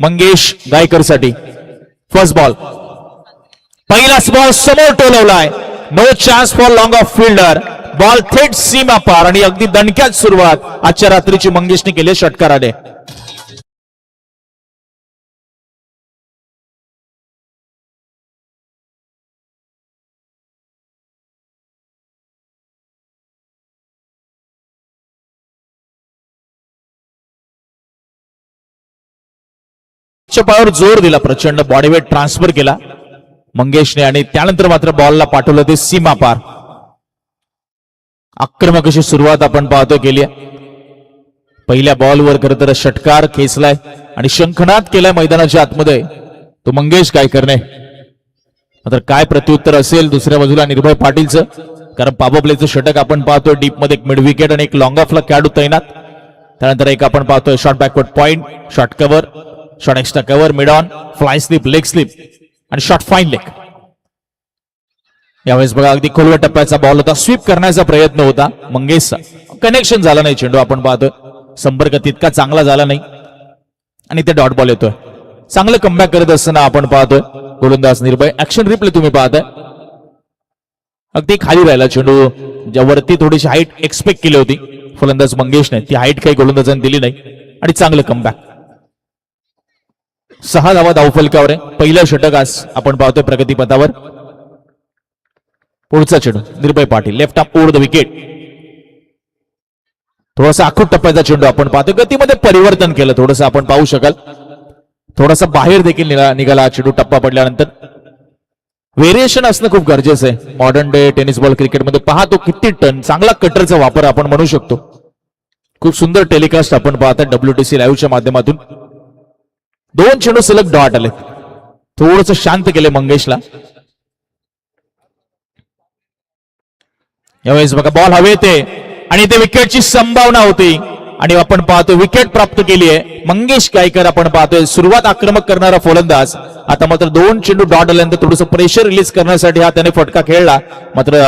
मंगेश गायकर साठी first ball, पहिलाच ball समोर टोलवलाय. No chance for long off fielder. Ball थेट सीमा पार आणि अगदी दणक्यात सुरुवात आजच्या रात्रीची मंगेशने केली षटकाराने. पायावर जोर दिला, प्रचंड बॉडीवेट ट्रान्सफर केला मंगेशने आणि त्यानंतर मात्र बॉलला पाठवलं ते सीमा पार. आक्रमक अशी सुरुवात आपण पाहतोय केली आहे. पहिल्या बॉलवर खरं तर षटकार खेचलाय आणि शंखनाद केलाय मैदानाच्या आतमध्ये तो मंगेश गायकरने. मात्र काय प्रत्युत्तर असेल दुसऱ्या बाजूला निर्भय पाटीलचं, कारण पाबोप्लेचं षटक आपण पाहतोय. डीप मध्ये एक मिड विकेट आणि एक लॉंग ऑफला खेळाडू तैनात. त्यानंतर एक आपण पाहतोय short backward point, short cover, short extra cover, mid on, fly slip, leg slip आणि शॉर्ट फाईन लेग. यावेळेस बघा अगदी खोलव्या टप्प्याचा बॉल होता, स्वीप करण्याचा प्रयत्न होता मंगेशचा. कनेक्शन झाला नाही चेंडू, आपण पाहतोय संपर्क तितका चांगला झाला नाही आणि ते डॉट बॉल येतोय. चांगलं कमबॅक करत असताना आपण पाहतोय गोलंदाज निर्भय. ऍक्शन रिप्ले तुम्ही पाहताय, अगदी खाली राहिला चेंडू, ज्यावरती थोडीशी हाईट एक्सपेक्ट केली होती फलंदाज मंगेशने, ती हाईट काही गोलंदाजांनी दिली नाही आणि चांगलं कमबॅक. 6 धावा धावफलकावर आहे. पहिलं षटक आज आपण पाहतोय प्रगतीपथावर. पुढचा चेंडू निर्भय Patil, left arm over the wicket. थोडासा आखूट टप्प्याचा चेंडू आपण पाहतोय. गतीमध्ये परिवर्तन केलं थोडंसं, आपण पाहू शकाल थोडासा बाहेर देखील निघाला चेंडू टप्पा पडल्यानंतर. व्हेरिएशन असणं खूप गरजेचं आहे मॉडर्न डे टेनिस बॉल क्रिकेटमध्ये. पाहतो किती टन, चांगला कटरचा वापर आपण म्हणू शकतो. खूप सुंदर टेलिकास्ट आपण पाहतात WTC लाईव्हच्या माध्यमातून. 2 चेंडू सलग डॉट आले, थोडस शांत केले मंगेशला. यावेळेस बघा बॉल हवेत आणि ते विकेटची संभावना होती आणि आपण पाहतोय विकेट प्राप्त केली आहे मंगेश गायकर. आपण पाहतोय सुरुवात आक्रमक करणारा फलंदाज. आता मात्र 2 चेंडू डॉट आल्यानंतर थोडंसं प्रेशर रिलीज करण्यासाठी हा त्याने फटका खेळला, मात्र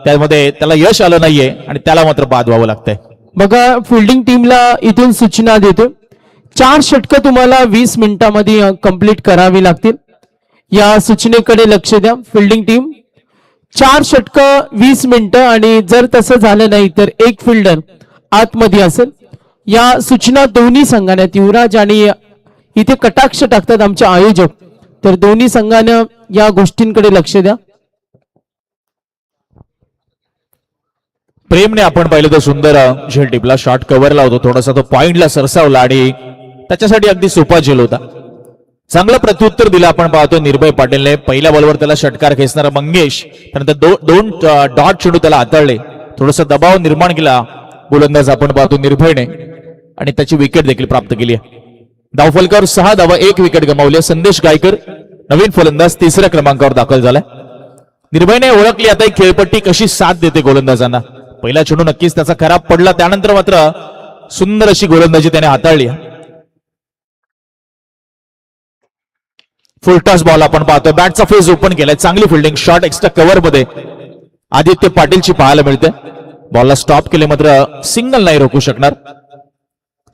त्यामध्ये त्याला यश आलं नाहीये आणि त्याला मात्र बाद व्हावं लागतंय. बघा फिल्डिंग टीमला इथून सूचना देतो, 4 षटकं तुम्हाला 20 मिनिटांमध्ये कंप्लीट करावी लागतील. या सूचनेकडे लक्ष द्या फिल्डिंग टीम. 4 षटकं 20 मिनिटं आणि जर तसं झालं नाही तर एक फिल्डर आतमध्ये असेल. या सूचना दोन्ही संघांना, युवराज आणि इथे कटाक्ष टाकतात आमचे आयोजक, तर दोन्ही संघानं या गोष्टींकडे लक्ष द्या. प्रेमने आपण पाहिलं तर सुंदर झेल टिपला, शॉर्ट कव्हरला होतो, थोडासा तो पॉइंटला सरसावला आणि त्याच्यासाठी अगदी सोपा झेल होता. चांगलं प्रत्युत्तर दिलं आपण पाहतोय निर्भय पाटीलने. पहिल्या बॉलवर त्याला षटकार खेचणारा मंगेश, त्यानंतर 2 डॉट चेंडू त्याला हाताळले, थोडासा दबाव निर्माण केला गोलंदाज आपण पाहतो निर्भयने आणि त्याची विकेट देखील प्राप्त केली आहे. धावफलकावर 6 धावा, 1 विकेट गमावली. संदेश गायकर नवीन फलंदाज 3ऱ्या क्रमांकावर दाखल झालाय. निर्भयने ओळखली आता ही खेळपट्टी कशी साथ देते गोलंदाजांना. पहिला चेंडू नक्कीच त्याचा खराब पडला, त्यानंतर मात्र सुंदर अशी गोलंदाजी त्याने हाताळली. फुलटॉस बॉल आपण पाहतोय, बॅटचा फेस ओपन केलाय, चांगली फिल्डिंग शॉर्ट एक्स्ट्रा कव्हर मध्ये आदित्य पाटीलची पाहायला मिळते. बॉलला स्टॉप केले, मात्र सिंगल नाही रोखू शकणार.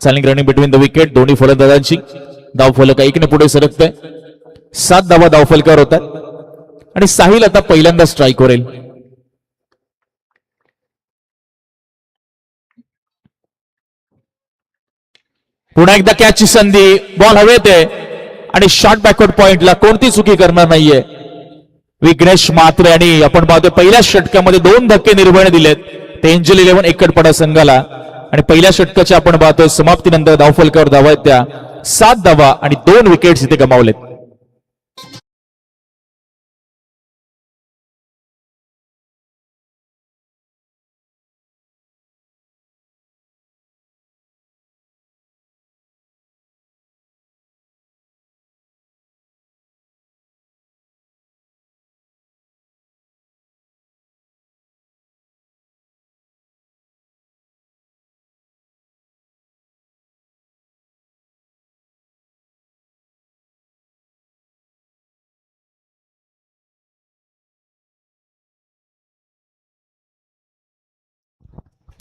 चालिंग रनिंग बिटवीन द विकेट दोन्ही फलंदाजांची. धावफलक 1ने पुढे सरकतोय. 7 धावा धावफलकावर होतात आणि साहिल आता पहिल्यांदा स्ट्राईकवर येईल. पुन्हा एकदा कॅचची संधी, बॉल हवेत आणि शॉर्ट बॅकवर्ड पॉइंटला कोणती चुकी करणार नाहीये विघ्नेश मात्रे. आणि आपण पाहतोय पहिल्या षटकामध्ये 2 धक्के निर्भयने दिलेत ते एंजल 11 एकटपडा संघाला. आणि पहिल्या षटकाच्या आपण पाहतोय समाप्तीनंतर धावफलकावर धावा आहेत त्या 7 धावा आणि 2 विकेट्स इथे गमावलेत.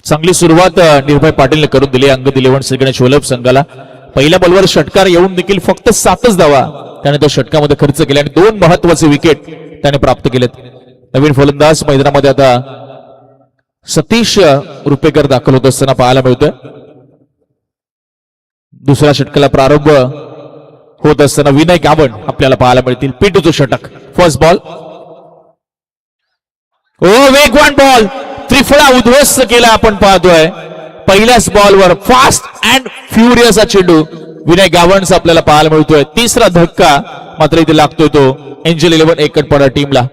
चांगली सुरुवात निर्भय पाटीलने करून दिली अंगद 11 सेकंड शोलभ संघाला. पहिल्या बॉलवर षटकार येऊन देखील फक्त 7च धावा त्याने त्या षटकामध्ये खर्च केले आणि 2 महत्वाचे विकेट त्याने प्राप्त केलेत. नवीन फलंदाज मैदानामध्ये आता सतीश रुपेकर दाखल होत असताना पाहायला मिळतोय. दुसऱ्या षटकाला प्रारंभ होत असताना विनय गावण आपल्याला पाहायला मिळतील. पिटूचं षटक, फर्स्ट बॉल. ओ वेगवान बॉल, त्रिफळा उद्ध्वस्त केला आपण पाहतोय. पहिल्याच बॉलवर फास्ट अँड फ्युरियस हा चेंडू विनय गावणचा आपल्याला पाहायला मिळतोय. तिसरा धक्का मात्र इथे लागतोय तो एंजल 11 एकटपडा टीमला.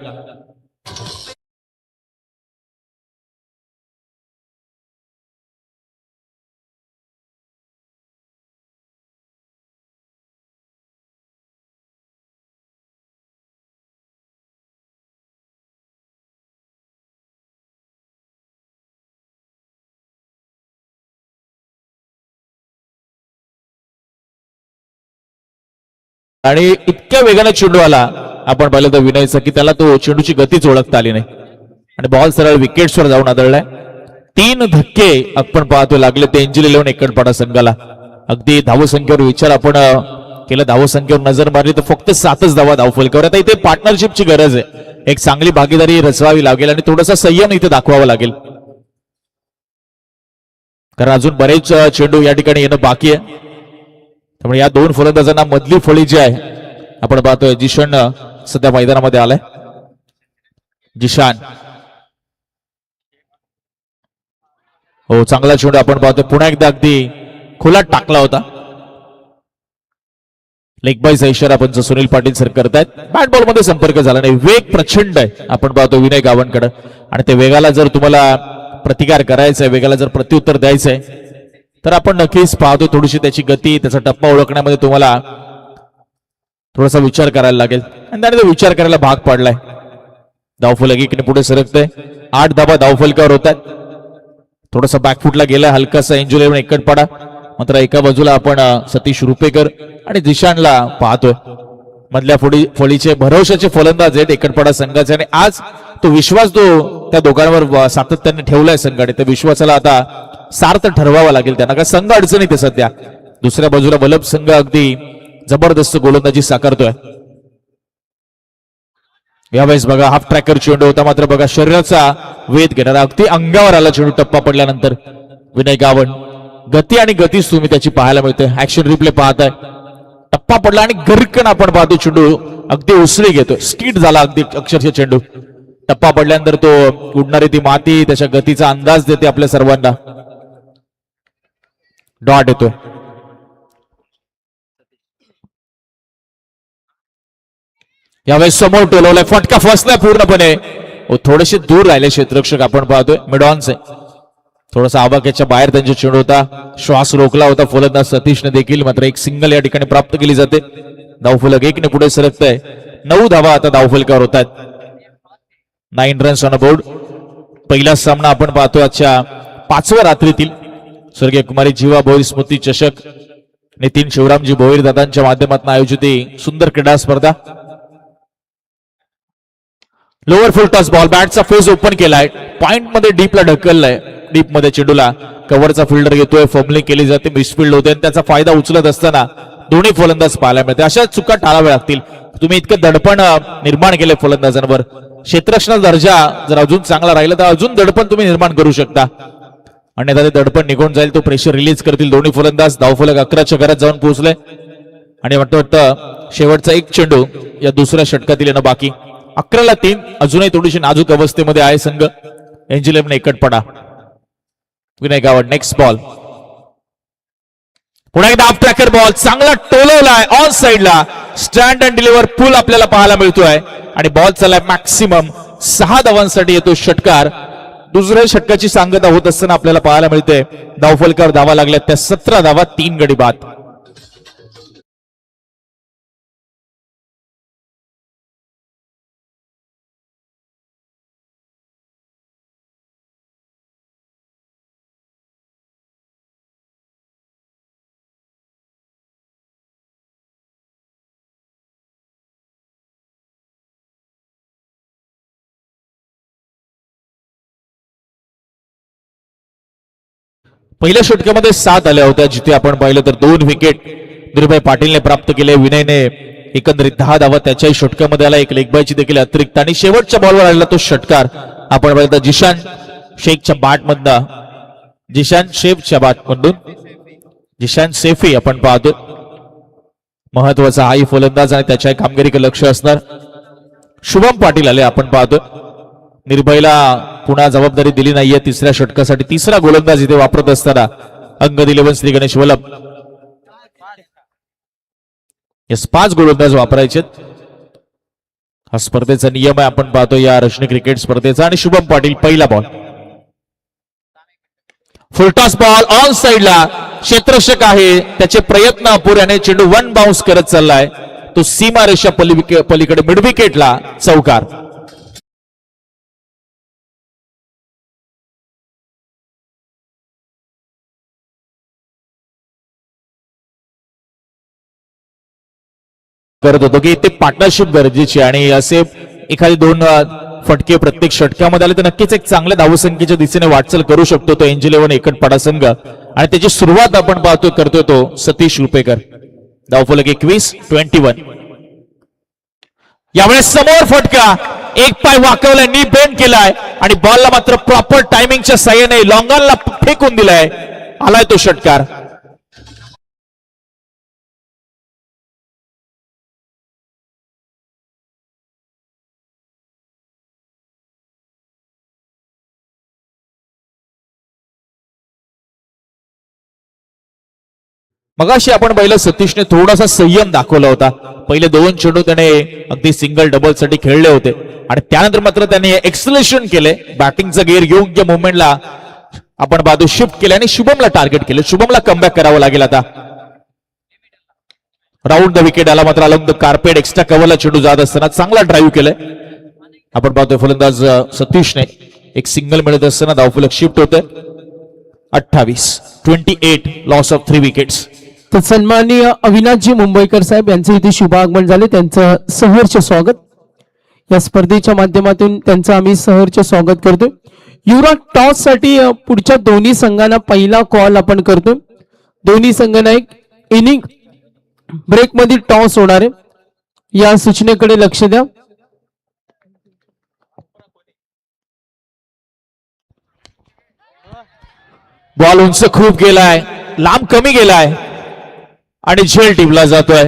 आणि इतक्या वेगाने चेंडू आला आपण पाहिलं तर विनयचा की त्याला तो चेंडूची गतीच ओळखता आली नाही आणि बॉल सरळ विकेट्सवर जाऊन आदळलाय. 3 धक्के आपण पाहतो लागले ते एंजल 11 एकटपाडा संघाला. अगदी धावसंख्येवर विचार आपण केला, धावसंख्येवर नजर मारली तर फक्त 7च धावा धावफलकावर. आता इथे पार्टनरशिपची गरज आहे, एक चांगली भागीदारी रचवावी लागेल आणि थोडासा संयम इथे दाखवावा लागेल, कारण अजून बरेच चेंडू या ठिकाणी येणं बाकी आहे. त्यामुळे या 2 फलंदाजांना मधली फळी जी आहे आपण पाहतोय जिशान सध्या मैदानामध्ये आलाय. जिशान, हो चांगला चेंडू आपण पाहतोय, पुन्हा एकदा अगदी खुला टाकला होता. लेग बायचा इशारा पंच सुनील पाटील सर करतायत. बॅट बॉल मध्ये संपर्क झाला नाही, वेग प्रचंड आहे आपण पाहतो विनय गावणकडे आणि त्या वेगाला जर तुम्हाला प्रतिकार करायचा आहे, वेगाला जर प्रत्युत्तर द्यायचंय तर आपण नक्कीच पाहतो थोडीशी त्याची गती, त्याचा टप्पा ओळखण्यामध्ये तुम्हाला थोडासा विचार करायला लागेल आणि त्याने तो विचार करायला भाग पाडलाय. धावफलक एकीने पुढे सरकतंय, 8 धावा धावफलकावर होत आहेत. थोडासा बॅकफुटला गेला हलकासा एंजल 11 एकटपाडा. मात्र एका बाजूला आपण सतीश रुपेकर आणि जिशानला पाहतोय, मधल्या फळीचे भरवशाचे फलंदाज आहेत एकटपाडा संघाचे आणि आज तो विश्वास जो त्या दोघांवर सातत्याने ठेवलाय संघाने, त्या विश्वासाला आता सार्थ ठरवावा लागेल त्यांना, कारण संघ अडचणीत आहे सध्या. दुसऱ्या बाजूला वल्लभ संघ अगदी जबरदस्त गोलंदाजी साकारतोय. यावेळेस बघा हाफ ट्रॅकर चेंडू होता, मात्र बघा शरीराचा वेध घेणारा अगदी अंगावर आला चेंडू टप्पा पडल्यानंतर. विनय गावण, गती आणि गतीच तुम्ही त्याची पाहायला मिळते. ऍक्शन रिप्ले पाहताय, टप्पा पडला आणि गरकन आपण पाहतो चेंडू अगदी उसळी घेतोय, स्किट झाला अगदी अक्षरशः चेंडू. टप्पा पडल्यानंतर तो उडणारी ती माती त्याच्या गतीचा अंदाज देते आपल्या सर्वांना. डॉट येतोय. यावेळेस समोर टोलवलाय, फटका फसलाय पूर्णपणे. थोडेसे दूर राहिले क्षेत्ररक्षक आपण पाहतोय. मिडॉन्स थोडासा आवाक्याच्या बाहेर त्यांचा चेंडू होता, श्वास रोखला होता फलंदाज सतीशने देखील, मात्र एक सिंगल या ठिकाणी प्राप्त केली जाते. धावफलक 1 ने पुढे सरकतंय. 9 धावा आता धावफलकावर होत आहेत. 9 रन्स ऑन बोर्ड. पहिला सामना आपण पाहतोय आजच्या 5व्या रात्रीतील स्वर्गीय कुमारी जीवा भोईर स्मृती चषक नितीन शिवरामजी भोईर दादांच्या माध्यमातून आयोजित सुंदर क्रीडा स्पर्धा. लोअर फुल टॉस बॉल, बॅटचा फेस ओपन केलाय, पॉइंट मध्ये डीपला ढकललाय. डीप मध्ये चेंडूला कव्हरचा फिल्डर घेतोय, फंबलिंग केली जाते, मिसफिल्ड होते आणि त्याचा फायदा उचलत असताना दोन्ही फलंदाज पाहायला मिळते. अशा चुका टाळाव्या लागतील. तुम्ही इतकं दडपण निर्माण केले फलंदाजांवर, क्षेत्ररक्षणाचा दर्जा जर अजून चांगला राहिला तर अजून दडपण तुम्ही निर्माण करू शकता, अन्यथा ते दडपण निघून जाईल. तो प्रेशर रिलीज करतील दोन्ही फलंदाज. धावफलक 11च्या घरात जाऊन पोहोचले आणि वाटतं शेवटचा एक चेंडू या दुसऱ्या षटकातील येणं बाकी. 11-3. अजूनही थोडीशी नाजूक अवस्थेमध्ये आहे संघ. एंजल 11 एकटपडा. Vinay Gawad, next ball. पुन्हा एकदा हाफ ट्रॅकर बॉल, चांगला टोलवलाय ऑन साइडला. स्टँड अँड डिलिव्हर पुल आपल्याला पाहायला मिळतोय आणि बॉल चाललाय मॅक्सिमम 6 धावांसाठी येतो षटकार. दुसऱ्या षटकाची सांगता होत असताना आपल्याला पाहायला मिळते धावफलकावर धावा लागल्या त्या 17 धावा, 3 गडी बाद. पहिल्या षटकामध्ये 7 आल्या होत्या, जिथे आपण पाहिलं तर 2 विकेट निर्भय पाटीलने प्राप्त केले. विनयने एकंदरीत 10 धावा त्याच्याही षटकामध्ये आला, एक लेगबायची देखील अतिरिक्त. आणि शेवटच्या बॉलवर आलेला तो षटकार आपण पाहिलं जिशान शेखच्या जिशान सेफी आपण पाहतो. महत्वाचा हाही फलंदाज आणि त्याच्या कामगिरीकडे लक्ष असणार. शुभम पाटील आले आपण पाहतो. निर्भयला पुन्हा जबाबदारी दिली नाहीये तिसऱ्या षटकासाठी. तिसरा गोलंदाज इथे वापरत असताना अंगद 11 श्री गणेश वल्लभ. यास 5 गोलंदाज वापरायचे, हा स्पर्धेचा नियम आहे आपण पाहतो या रजनी क्रिकेट स्पर्धेचा. आणि शुभम पाटील पहिला बॉल, फुलटॉस बॉल ऑन साइडला. क्षेत्ररक्षक आहे, त्याचे प्रयत्न अपुऱ्याने. चेंडू 1 बाउन्स करत चाललाय, तो सीमारेषा पलीकडे मिड विकेटला चौकार. करत होतो की ते पार्टनरशिप गरजेची, आणि असे एखादी 2 फटके प्रत्येक षटकामध्ये आले तर नक्कीच एक चांगल्या धावसंख्येच्या दिशेने वाटचाल करू शकतो तो एंजल 11 एकटपाडा संघ. आणि त्याची सुरुवात आपण पाहतोय करतोय तो सतीश रुपेकर. धावफलक 21. यावेळेस समोर फटका, एक पाय वाकवलाय, नी बेंड केलाय आणि बॉलला मात्र प्रॉपर टायमिंगच्या साह्याने लॉंगॉनला फेकून दिलाय. आलाय तो षटकार. मगाशी आपण पाहिलं सतीशने थोडासा संयम दाखवला होता. पहिले 2 चेंडू त्याने अगदी सिंगल डबल साठी खेळले होते आणि त्यानंतर मात्र त्याने एक्सलेशन केले. बॅटिंगचा गिअर योग्य मुवमेंटला आपण बाजू शिफ्ट केले आणि शुभमला टार्गेट केले. शुभमला कमबॅक करावं लागेल आता. राऊंड द विकेट आला, मात्र अलॉंग द कार्पेट एक्स्ट्रा कव्हरला चेंडू जात असताना चांगला ड्राईव्ह केलाय. आपण पाहतोय फलंदाज सतीशने एक सिंगल मिळत असताना धावफलक शिफ्ट होते 28 लॉस ऑफ 3 विकेट्स. तर सन्माननीय अविनाशजी मुंबईकर साहेब यांचे इथे शुभागमन झाले, त्यांचं सहर्ष स्वागत. या स्पर्धेच्या माध्यमातून त्यांचं आम्ही सहर्ष स्वागत करतोय. युवराज टॉस साठी पुढच्या दोन्ही संघांना पहिला कॉल आपण करतोय. दोन्ही संघांना एक इनिंग ब्रेक मध्ये टॉस होणार आहे, या सूचनेकडे लक्ष द्या. बॉल उंच खूप गेलाय, लांब कमी गेलाय आणि झेल टिपला जातोय.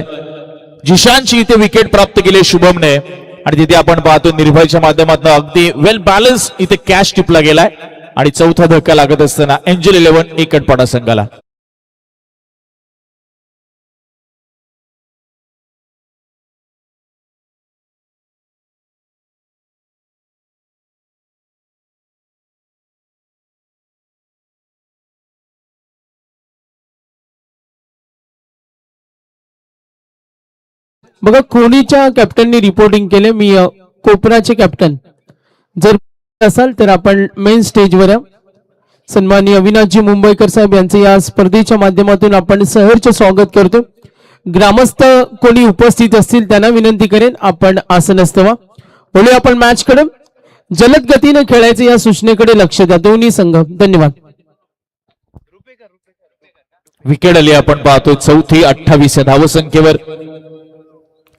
जिशानची इथे विकेट प्राप्त केली शुभमने आणि तिथे आपण पाहतो निर्भयच्या माध्यमातून अगदी वेल बॅलन्स इथे कॅच टिपला गेलाय आणि चौथा धक्का लागत असताना एंजल 11 एकटपाडा संघाला. बघा कोहलीच्या कॅप्टननी रिपोर्टिंग केले. मी कोपराचे कॅप्टन जर असाल तर आपण मेन स्टेजवर या. सन्माननीय अविनाशजी मुंबईकर साहेब यांचे या स्पर्धेच्या माध्यमातून आपण सहर्ष स्वागत करतो. ग्रामस्थ कोणी उपस्थित असतील त्यांना विनंती करेन आपण आसनस्थ व्हा. बोलूया आपण मॅच कडे. जलद गतीने खेळायचे या सूचनेकडे लक्ष द्या दोन्ही संघ. धन्यवाद. विकेट आली आपण पाहतो चौथी 28 धावसंख्येवर.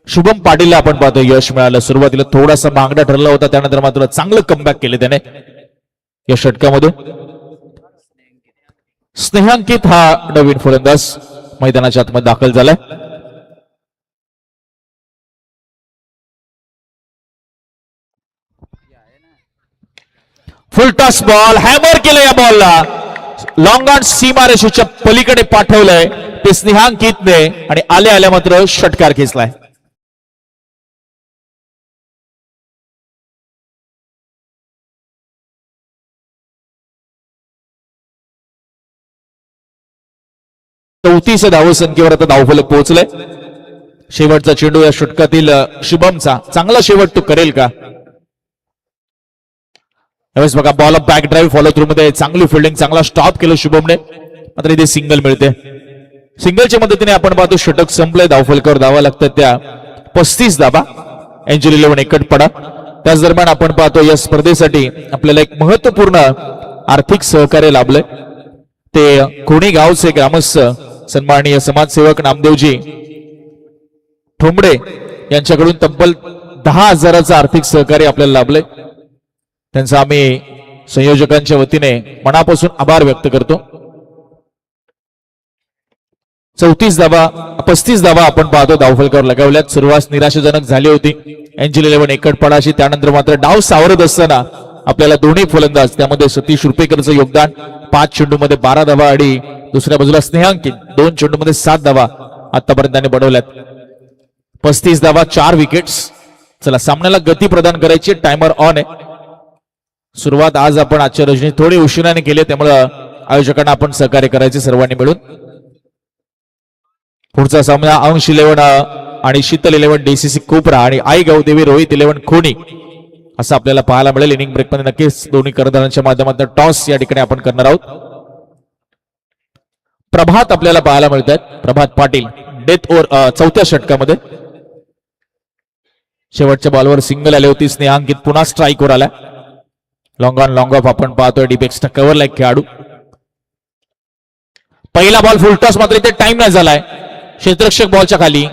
शुभम पाटीलला आपण पाहतो यश मिळालं. सुरुवातीला थोडासा मागणा ठरला होता, त्यानंतर मात्र चांगलं कमबॅक केले त्याने या षटकामध्ये. स्नेहांकित हा नवीन फलंदाज मैदानाच्या आतमध्ये दाखल झालाय. फुल टॉस बॉल, हॅमर केलं या बॉलला. लॉंग ऑन सीमारेषेच्या पलीकडे पाठवलंय ते स्नेहांकितने आणि आल्या मात्र षटकार खेचलाय. चौतीस धावसंख्येवर आता धावफलक पोहोचलंय. शेवटचा चेंडू या षटकातील शुभमचा. चांगला शेवट तो करेल का? यावेळेस बघा ball of back drive follow through मध्ये चांगली फिल्डिंग, चांगला स्टॉप केलं शुभमने, मात्र इथे सिंगल मिळते. सिंगलच्या मदतीने आपण पाहतो षटक संपलंय. धावफलकावर धावा लागतात त्या 35 धावा. एंजल 11 एकटपाडा. त्याच दरम्यान आपण पाहतो या स्पर्धेसाठी आपल्याला एक महत्वपूर्ण आर्थिक सहकार्य लाभलंय. ते कोणी गावचे ग्रामस्थ सन्माननीय समाजसेवक नामदेवजी ठोंबडे यांच्याकडून तब्बल 10,000चं आर्थिक सहकार्य आपल्याला लाभलंय. त्यांचा आम्ही संयोजकांच्या वतीने मनापासून आभार व्यक्त करतो. 35 धावा आपण पाहतो धावफलकावर लगावल्यात. सुरुवात निराशाजनक झाली होती एंजल 11 एकटपडाशी. त्यानंतर मात्र डाव सावरत असताना आपल्याला दोन्ही फलंदाज त्यामध्ये सतीश रुपेकरचं योगदान 5 चेंडूमध्ये 12 धावा आणि दुसऱ्या बाजूला स्नेहांकित 2 चेंडूमध्ये 7 धावा आतापर्यंत त्यांनी बनवल्यात. 35 धावा 4 विकेट्स. चला सामन्याला गती प्रदान करायची. टायमर ऑन आहे. सुरुवात आज आपण आजच्या रजनी थोडी उशिराने केली त्यामुळे आयोजकांना आपण सहकार्य करायचे सर्वांनी मिळून. पुढचा सामना अंश 11 आणि शीतल 11 डीसीसी कोपरा आणि आई गावदेवी रोहित 11 खोनी असं आपल्याला पाहायला मिळेल. इनिंग ब्रेक मध्ये नक्कीच दोन्ही कर्णधारांच्या माध्यमातून टॉस या ठिकाणी आपण करणार आहोत. प्रभात आपल्याला पाहायला मिळतात. प्रभात पाटील डेथ ओव्हर चौथ्या षटकामध्ये शेवटच्या बॉलवर सिंगल आली होती. स्नेहांकित पुन्हा स्ट्राईकवर आला. लॉंग ऑन लॉंग ऑफ आपण पाहतोय. डीपेक्सचा कव्हरला एक खेळाडू. पहिला बॉल फुलटॉस मात्र इथे टाइम नाही झालाय क्षेत्ररक्षक बॉलच्या खाली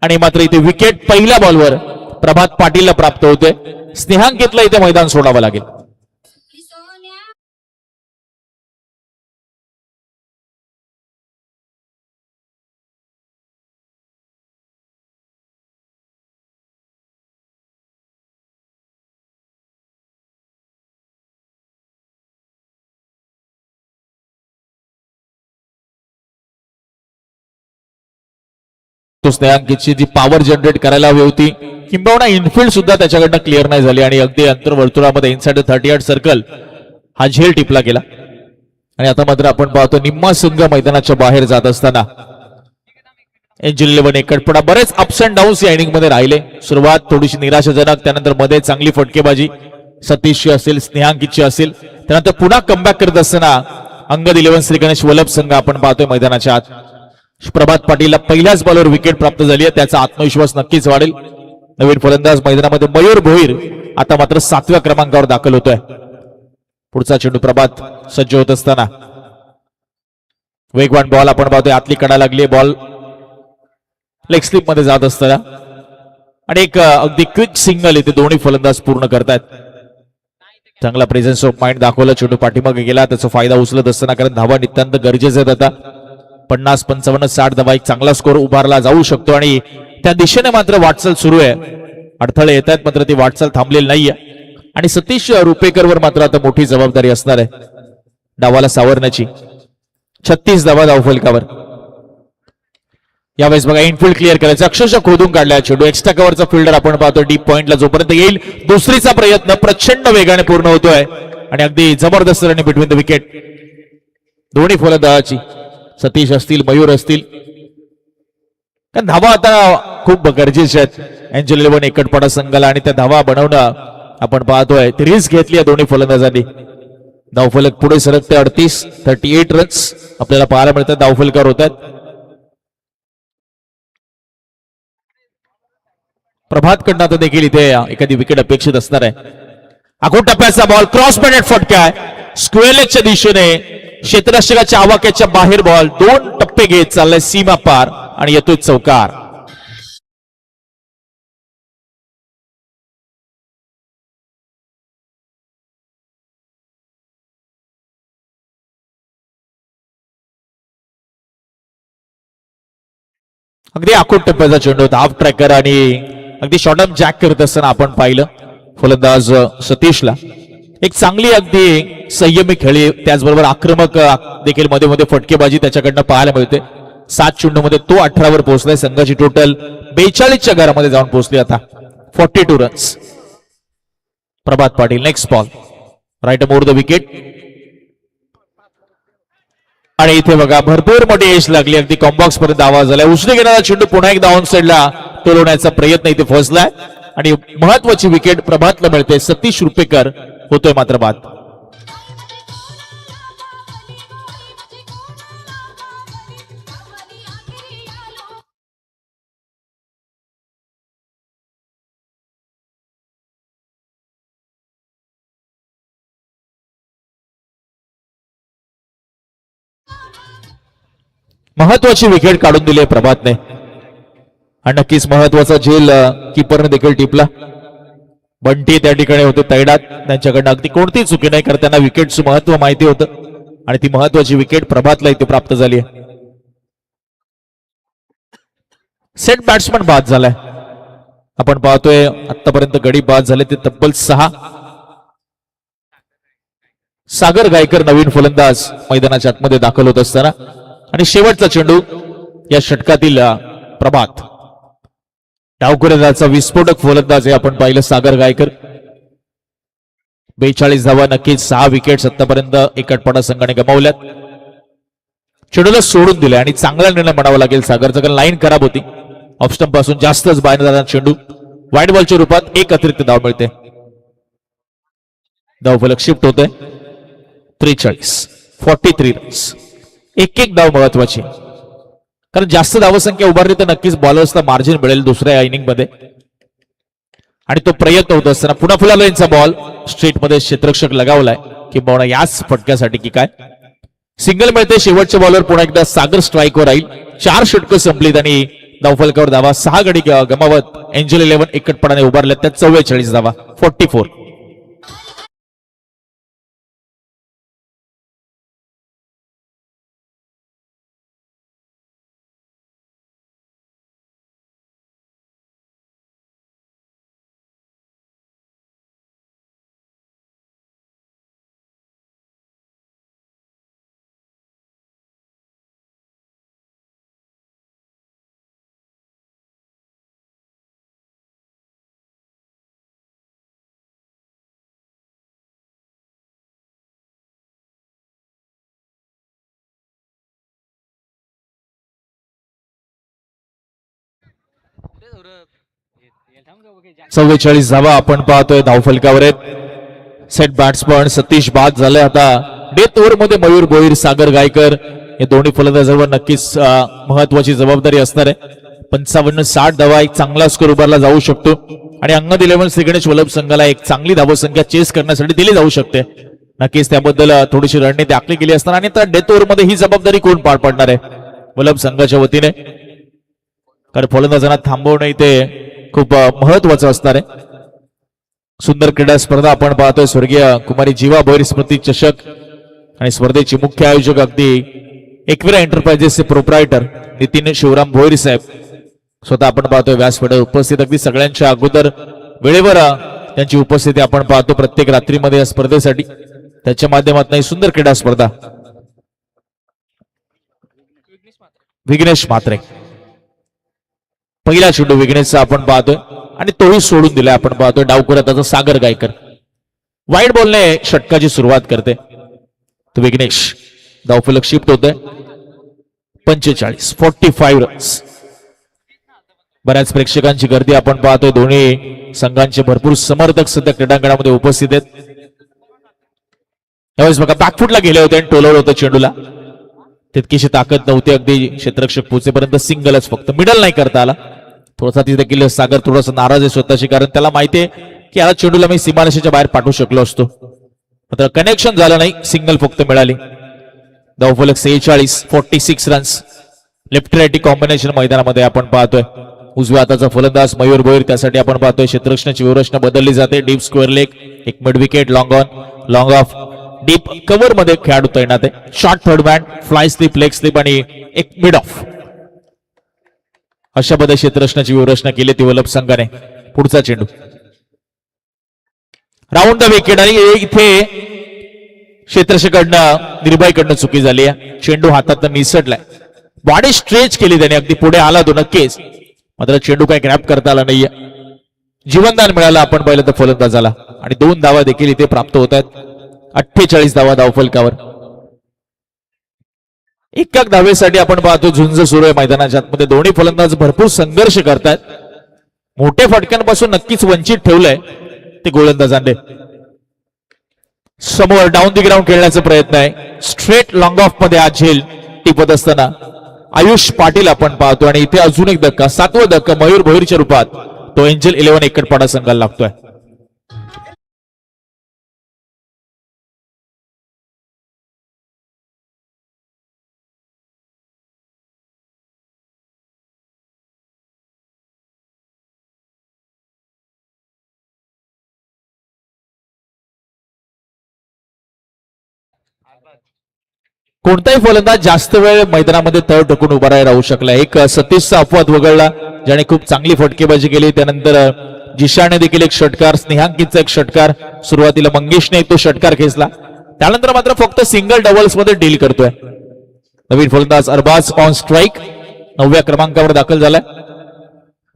आणि मात्र इथे विकेट पहिल्या बॉलवर प्रभात पाटीलला प्राप्त होते. स्नेहांकितला इथे मैदान सोडावं लागेल. तो स्नेहांकितची जी पॉवर जनरेट करायला हवी होती किंबहुना इनफिल्ड सुद्धा त्याच्याकडनं क्लिअर नाही झाली आणि अगदी अंतर्वर्तुळामध्ये इनसाइड 38 सर्कल हा झेल टिपला गेला. आणि आता मात्र आपण पाहतो निम्मा संघ मैदानाच्या बाहेर जात असताना एंजल 11 एकटपडा. बरेच अप्स अँड डाऊन्स या इनिंग मध्ये राहिले. सुरुवात थोडीशी निराशाजनक. त्यानंतर मध्ये चांगली फटकेबाजी सतीशची असेल स्नेहांकितची असेल. त्यानंतर पुन्हा कमबॅक करत असताना अंगद 11 श्री गणेश वल्लभ संघ आपण पाहतोय मैदानाच्या आत. प्रभात पाटीलला पहिल्याच बॉलवर विकेट प्राप्त झाली आहे. त्याचा आत्मविश्वास नक्कीच वाढेल. नवीन फलंदाज मैदानामध्ये मयूर भोईर आता मात्र 7व्या क्रमांकावर दाखल होतोय. पुढचा चेंडू प्रभात सज्ज होत असताना वेगवान बॉल आपण पाहतोय. आतली कडा लागली. बॉल लेग स्लिप मध्ये जात असताना आणि एक अगदी क्विक सिंगल इथे दोन्ही फलंदाज पूर्ण करतायत. चांगला प्रेझेन्स ऑफ माइंड दाखवला. चेंडू पाठीमागे गेला. त्याचा फायदा उचलत असताना कारण धावा नितांत गरजेचं आहेत. आता 50 55 60 धावा एक चांगला स्कोर उभारला जाऊ शकतो आणि त्या दिशेने मात्र वाटचाल सुरू आहे. अडथळे येत आहेत मात्र ती वाटचाल थांबलेली नाहीये आणि सतीश रुपेकरवर मात्र आता मोठी जबाबदारी असणार आहे डावाला सावरण्याची. 36 धावा धावफलकावर. यावेळेस बघा इनफिल्ड क्लिअर करायचं अक्षरशः खोदून काढला चेंडू. एक्स्ट्रा कव्हरचा फिल्डर आपण पाहतो डीप पॉइंटला जोपर्यंत येईल. दुसरीचा प्रयत्न प्रचंड वेगाने पूर्ण होतोय आणि अगदी जबरदस्त रन बिटवीन द विकेट दोन्ही फलंदाजाची. सतीश असतील मयूर असतील कारण धावा आता खूप गरजेच्या आहेत एंजल 11 एकटपडा संघाला आणि त्या धावा बनवणं आपण पाहतोय. ती रिस्क घेतली आहे दोन्ही फलंदाजांनी. धावफलक पुढे सरकते. 38 रन्स आपल्याला पाहायला मिळतात. धावफलकावर होत आहेत. प्रभात कडनं आता देखील इथे एखादी विकेट अपेक्षित असणार आहे. आखून टप्प्याचा बॉल क्रॉस पॅडेड फटका आहे. स्क्वेअरच्या दिशेने क्षेत्ररक्षकाच्या आवाक्याच्या बाहेर बॉल 2 टप्पे घेत चाललाय सीमा पार आणि येतोय चौकार. अगदी आखूट टप्प्याचा चेंडू होता. हाफ ट्रॅकर आणि अगदी शॉर्ट टर्म जॅक करत असताना आपण पाहिलं फलंदाज सतीशला. एक चांगली अगदी संयमी खेळी त्याचबरोबर आक्रमक देखील मध्ये मध्ये फटकेबाजी त्याच्याकडनं पाहायला मिळते. 7 चेंडूमध्ये तो 18 वर पोहोचलाय. संघाची टोटल 42च्या घरामध्ये जाऊन पोहोचली आता. 42 runs. Prabhat Patil next ball right more the wicket आणि इथे बघा भरपूर मोठी एज लागली. अगदी कॉम्बॉक्स पर्यंत आवाज झाला. उचली घेणारा चेंडू पुन्हा एकदा ऑन साइडला टोलवण्याचा प्रयत्न इथे फसलाय आणि महत्वाची विकेट प्रभातला मिळते. सतीश रुपेकर होतोय मात्र बाद. महत्वाची विकेट काढून दिली आहे प्रभातने आणि नक्कीच महत्वाचा झेल कीपरने देखील टिपला. बंटी त्या ठिकाणी होते तैडात, त्यांच्याकडनं अगदी कोणतीही चुकी नाही करत त्यांना विकेटचं महत्व माहिती होतं आणि ती महत्वाची विकेट प्रभातला इथे प्राप्त झाली आहे. सेट बॅट्समन बाद झालाय. आपण पाहतोय आतापर्यंत गडी बाद झाले ते तब्बल 6. सागर गायकर नवीन फलंदाज मैदानाच्या आतमध्ये दाखल होत असताना आणि शेवटचा चेंडू या षटकातील प्रभात. डावखुऱ्याचा विस्फोटक फलंदाज आहे आपण पाहिलं सागर गायकर. 42 धावा, नक्कीच 6 विकेट्स आतापर्यंत एकटपडा संघाने गमावल्यात. चेंडूला सोडून दिले आणि चांगला निर्णय म्हणावा लागेल सागरचा, कारण लाईन खराब होती. ऑफ स्टंप पासून जास्तच बाहेर जाणारा चेंडू व्हाईट बॉलच्या रूपात एक अतिरिक्त धाव मिळते. धावफलक शिफ्ट होतोय 43 रन्स. एक धाव महत्वाची, कारण जास्त धावसंख्या उभारली तर नक्कीच बॉलर्सला मार्जिन मिळेल दुसऱ्या इनिंग मध्ये. आणि तो प्रयत्न होत असताना पुन्हा फुलाला यांचा बॉल स्ट्रेट मध्ये क्षेत्ररक्षक लगावलाय किंवा याच फटक्यासाठी की काय. सिंगल मिळते शेवटच्या बॉलवर. पुन्हा एकदा सागर स्ट्राईकवर राहील. 4 षटकं संपलीत आणि धावफलकावर धावा 6 गडी गमावत एंजल 11 एकटपणाने उभारले. त्यात 44 धावा 44. चव्वेचाळीस धावा आपण पाहतोय धावफलकावर आहेत. सेट बॅट्समन सतीश बाद झाले. आता डेथ ओव्हर मध्ये मयूर भोईर, सागर गायकर हे दोन्ही फलंदाजांवर नक्कीच महत्वाची जबाबदारी असणार आहे. 55-60 धावा, एक चांगला स्कोर उभारला जाऊ शकतो आणि अंगद 11 श्रीगणेश वल्लभ संघाला एक चांगली धावसंख्या चेस करण्यासाठी दिली जाऊ शकते. नक्कीच त्याबद्दल थोडीशी रणनीती आखली गेली असताना आणि आता डेथ ओव्हर मध्ये ही जबाबदारी कोण पार पाडणार आहे वल्लभ संघाच्या वतीने, कारण फलंदाजांना थांबवणं इथे खूप महत्वाचं असणार आहे. सुंदर क्रीडा स्पर्धा आपण पाहतोय. स्वर्गीय कुमारी जीवा भोईर स्मृती चषक आणि स्पर्धेचे मुख्य आयोजक अगदी एकविरा एंटरप्राइजेसचे प्रोप्रायटर नितीन शिवराम भोईर साहेब स्वतः आपण पाहतोय व्यासपीठावर उपस्थित. अगदी सगळ्यांच्या अगोदर वेळेवर त्यांची उपस्थिती आपण पाहतो प्रत्येक रात्रीमध्ये या स्पर्धेसाठी. त्याच्या माध्यमातून ही सुंदर क्रीडा स्पर्धा. विघ्नेश म्हात्रे, पहिला चेंडू विघ्नेशचा आपण पाहतोय आणि तोही सोडून दिलाय आपण पाहतोय. डावखुऱ्यात त्याचा सागर गायकर वाईट बॉलने षटकाची सुरुवात करते. तो विघ्नेश. धावफलक शिफ्ट होतोय 45 रन्स. बऱ्याच प्रेक्षकांची गर्दी आपण पाहतोय. दोन्ही संघांचे भरपूर समर्थक सध्या क्रीडांगणामध्ये उपस्थित आहेत. यावेळेस बघा बॅकफुटला गेले होते आणि टोलवलं होतं चेंडूला. तितकीशी ताकद नव्हती. अगदी क्षेत्ररक्षक पोहोचेपर्यंत सिंगलच फक्त, मिडल नाही करता आला. थोडासा तिथे देखील सागर थोडासा नाराज आहे स्वतःशी, कारण त्याला माहितीये की याला चेंडूला मी सीमारेषेच्या बाहेर पाठवू शकलो असतो, मात्र कनेक्शन झालं नाही. सिंगल फक्त मिळाली. धावफलक 46 रन्स. लेफ्ट राईटी कॉम्बिनेशन मैदानामध्ये आपण पाहतोय. उजव्या हाताचा फलंदाज मयूर भोईर, त्यासाठी आपण पाहतोय क्षेत्ररक्षणाची व्यवस्था बदलली जाते. डीप स्क्वेअर लेग, एक mid wicket, long on, long of, deep cover मध्ये खेळाडू तैनात आहे. Short third bat, fly slip, leg slip आणि एक मिड ऑफ, अशा पद्धतीने क्षेत्ररक्षणाची व्यवस्था केली ती वल्लभ संघाने. पुढचा चेंडू राऊंड द विकेट आणि इथे क्षेत्ररक्षकाकडनं निर्भयकडनं चुकी झाली आहे. चेंडू हातात निसटलाय. बॉडी स्ट्रेच केली त्याने, अगदी पुढे आला तो नक्कीच, मात्र चेंडू काही ग्रॅप करता आला नाहीये. जीवनदान मिळालं आपण पाहिलं तर फलंदाजाला आणि 2 धावा देखील इथे प्राप्त होत आहेत. 48 धावा धावफलकावर. एका धावेसाठी आपण पाहतो झुंज सुरू आहे मैदानाच्या आतमध्ये. दोन्ही फलंदाज भरपूर संघर्ष करतात. मोठ्या फटक्यांपासून नक्कीच वंचित ठेवलंय ते गोलंदाजांनी. समोर डाऊन दी ग्राउंड खेळण्याचा प्रयत्न आहे. स्ट्रेट लॉंग ऑफ मध्ये आज झेल टिपत असताना आयुष पाटील आपण पाहतो आणि इथे अजून एक धक्का, 7वा धक्का मयूर भोईरच्या रूपात तो एंजल 11 एकटपाडा संघाला लागतोय. कोणताही फलंदाज जास्त वेळ मैदानामध्ये तळ टोकून उभा राहू शकला. एक सतीशचा अपवाद वगळला ज्याने खूप चांगली फटकेबाजी केली. त्यानंतर जिशाने देखील एक षटकार, स्नेहांकितचा एक षटकार, सुरुवातीला मंगेशने एक तो षटकार खेचला. त्यानंतर मात्र फक्त सिंगल डबल्स मध्ये डील करतोय. नवीन फलंदाज अरबाज ऑन स्ट्राईक 9व्या क्रमांकावर दाखल झालाय.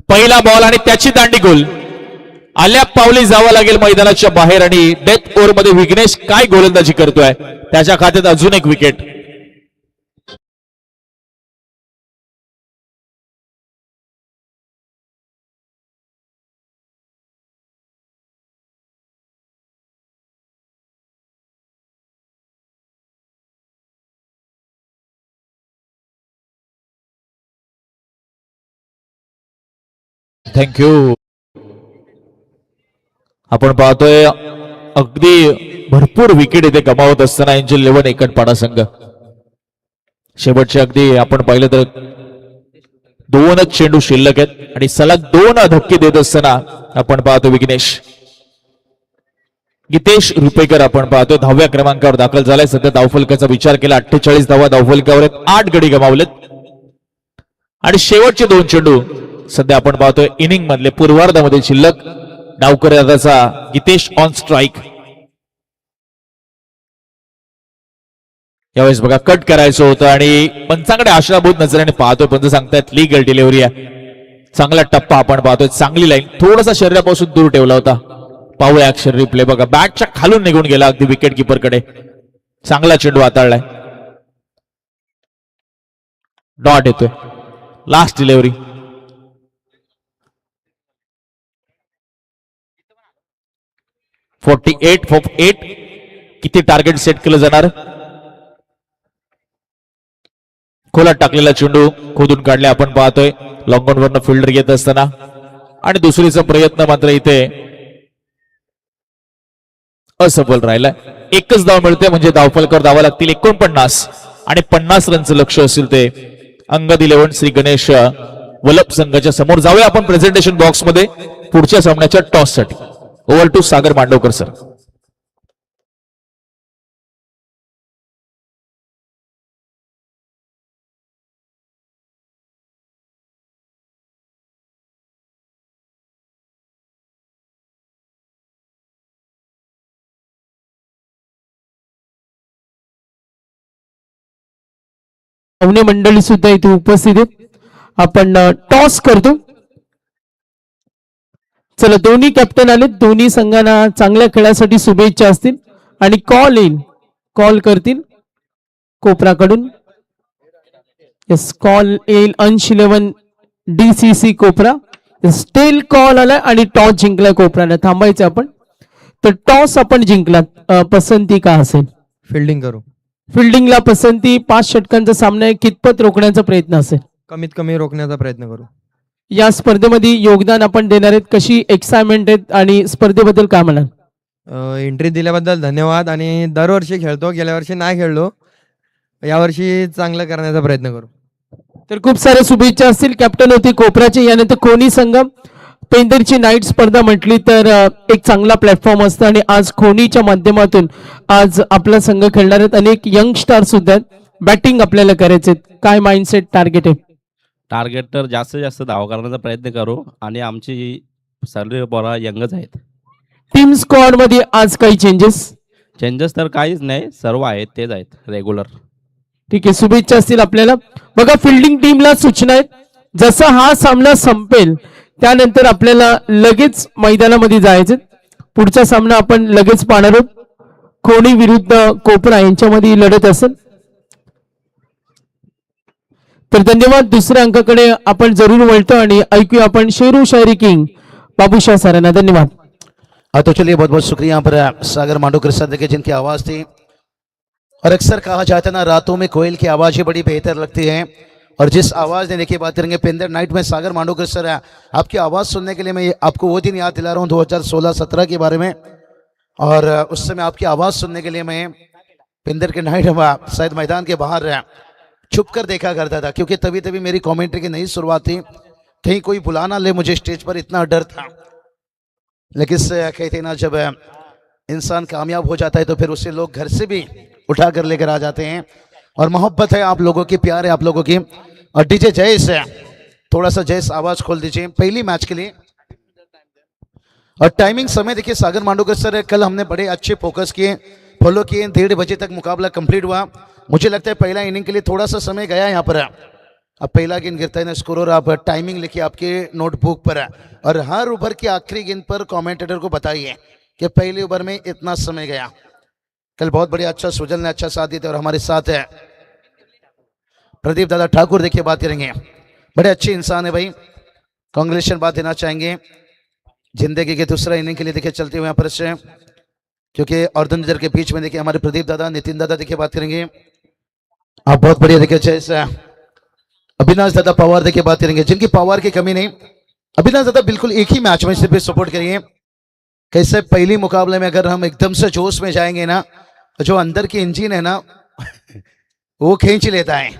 पहिला बॉल आणि त्याची दांडी गोल. आल्या पावली जावं लागेल मैदानाच्या बाहेर आणि डेथ ओव्हर मध्ये विघ्नेश काय गोलंदाजी करतोय. त्याच्या खात्यात अजून एक विकेट. थँक्यू. आपण पाहतोय अगदी भरपूर विकेट इथे गमावत असताना एंजल 11 एकटपाडा संघ. शेवटचे अगदी आपण पाहिलं तर 2च चेंडू शिल्लक आहेत आणि सलग 2 धक्के देत असताना आपण पाहतो विघ्नेश. गीतेश रुपेकर आपण पाहतोय 10व्या क्रमांकावर दाखल झालाय. सध्या धावफलकाचा विचार केला 48 धावा धावफलकावर आहेत. 8 गडी गमावलेत आणि शेवटचे 2 चेंडू सध्या आपण पाहतोय इनिंग मधले पूर्वार्धामध्ये शिल्लक. डावकऱ्याचा गीतेश ऑन स्ट्राईक. यावेळेस बघा कट करायचं होतं आणि पंचांकडे आशाभूत नजरेने पाहतोय. पंच सांगतायत लीगल डिलिव्हरी आहे. चांगला टप्पा आपण पाहतोय. चांगली लाईन, थोडासा शरीरापासून दूर ठेवला होता. पाहूया ऍक्शन रिप्ले. बघा बॅटच्या खालून निघून गेला अगदी विकेट किपर कडे. चांगला चेंडू हाताळलाय. डॉट येतोय. Last delivery. फॉर 8 किती टार्गेट सेट केलं जाणार. खोलात टाकलेला चेंडू खोदून काढले आपण पाहतोय. लॉंग ऑन वरनं फिल्डर येत असताना आणि दुसरीचा प्रयत्न मात्र इथे असफल राहिलाय. एकच धाव मिळते म्हणजे धावफलकावर धावा लागतील 49 आणि 50 रनचं लक्ष असेल ते अंगद 11 श्री गणेश वल्लभ संघाच्या समोर. जाऊया आपण प्रेझेंटेशन बॉक्स मध्ये पुढच्या सामन्याच्या टॉस साठी. Over to Sagar Mandavkar sir. पाहुणे मंडळी सुद्धा इथे उपस्थित आहेत. आपण टॉस करतो. चला दोन्ही कॅप्टन आले. दोन्ही संघांना चांगल्या खेळासाठी शुभेच्छा असतील आणि कॉल येईल. कॉल करतील कोपराकडून. येस कॉल येईल. अंश 11 DCC कोपरा. स्टेल कॉल आलाय आणि टॉस जिंकलाय कोपराने. थांबायचं आपण. तर टॉस आपण जिंकलात. पसंती का असेल? फिल्डिंग करू. फिल्डिंगला पसंती. 5 षटकांचा सामना आहे. कितपत रोखण्याचा प्रयत्न असेल? कमीत कमी रोखण्याचा प्रयत्न करू. या स्पर्धेमध्ये योगदान आपण देणार आहेत. कशी एक्साइटमेंट आहेत आणि स्पर्धेबद्दल काय म्हणाल? एंट्री दिल्याबद्दल धन्यवाद. आणि दरवर्षी खेळतो. गेल्या वर्षी नाही खेळलो. यावर्षी चांगलं करण्याचा प्रयत्न करू. तर खूप साऱ्या शुभेच्छा असतील. कॅप्टन होते कोपराचे. यानंतर कोणी संघ पेंदरची नाईट स्पर्धा म्हटली तर एक चांगला प्लॅटफॉर्म असतं आणि आज खोनीच्या माध्यमातून आज आपला संघ खेळणार आहेत. अनेक यंग स्टार सुद्धा आहेत. बॅटिंग आपल्याला करायचे. काय माइंडसेट टार्गेट आहे? टार्गेट तर जास्तीत जास्त धावा करण्याचा प्रयत्न करू आणि आमची सर्व बॉलर यंगच आहेत. टीम स्क्वॉड मध्ये आज काही चेंजेस तर काहीच नाही. सर्व आहेत तेच आहेत रेग्युलर. ठीक आहे. शुभेच्छा असतील आपल्याला. बघा फिल्डिंग टीमला सूचना आहेत. जसा हा सामना संपेल त्यानंतर आपल्याला लगेच मैदानामध्ये जायचं. पुढचा सामना आपण लगेच पाहणार आहोत. खोनी विरुद्ध कोपरा यांच्यामध्ये ही लढत असेल. तर धन्यवाद. दुसऱ्या अंकाकडे आपण जरूर वळतो आणि ऐकूया आपण शेरू शायरी किंग बाबूशाह सरांना. धन्यवाद. हाँ तो चलिए बहुत बहुत शुक्रिया यहाँ पर सागर मांडवकर सर देखिए जिनकी आवाज़ थी. और अक्सर कहा जाता है ना रातों में कोयल की आवाज़ ही बड़ी बेहतर लगती है. और जिस आवाज़ ने देखिए बात करेंगे पेंदर नाइट में सागर मांडवकर सर आपकी आवाज़ सुनने के लिए मैं आपको वो दिन याद दिला रहा हूँ 2016-17 के बारे में. और उस समय आपकी आवाज़ सुनने के लिए मैं पेंदर के नाइट शायद मैदान के बाहर छुप कर देखा करता था क्योंकि तभी तभी मेरी कॉमेंट्री की नई शुरुआत थी. कहीं कोई बुला ना ले मुझे स्टेज पर, इतना डर था. लेकिन कहते ना जब इंसान कामयाब हो जाता है तो फिर उसे लोग घर से भी उठा कर लेकर आ जाते हैं और मोहब्बत है आप लोगों की, प्यार है आप लोगों की। और डीजे जयेश है, थोड़ा सा जयेश आवाज खोल दीजिए पहली मैच के लिए। और टाइमिंग समय देखिए सागर मांडोकर सर, कल हमने बड़े अच्छे फोकस किए, फॉलो किए, 1:30 बजे तक मुकाबला कंप्लीट हुआ। मुझे लगता है पहला इनिंग के लिए थोड़ा सा समय गया यहाँ पर। अब पहला गेंद गिरता है ना स्कोर, और आप टाइमिंग लिखिए आपके नोटबुक पर है, और हर ओवर की आखिरी गेंद पर कमेंटेटर को बताइए कि पहले ओवर में इतना समय गया। कल बहुत बढ़िया, अच्छा सुजल ने अच्छा साथ दिया और हमारे साथ है प्रदीप दादा ठाकुर, देखिए बात करेंगे, बड़े अच्छे इंसान है भाई, कांग्रेचुलेशन बात देना चाहेंगे जिंदगी के दूसरा इनिंग के लिए। देखिए चलते हुए यहाँ पर से, क्योंकि अर्धनजर के बीच में देखिए हमारे प्रदीप दादा, नितिन दादा देखिए बात करेंगे, आप बहुत बढ़िया देखिए जैसे अविनाश दादा पवार देखिए बात करेंगे, जिनकी पावर की कमी नहीं। अविनाश दादा बिल्कुल एक ही मैच में सिर्फ सपोर्ट करिए, कैसे पहली मुकाबले में अगर हम एकदम से जोश में जाएंगे ना, तो जो अंदर की इंजन है ना वो खींच लेता है,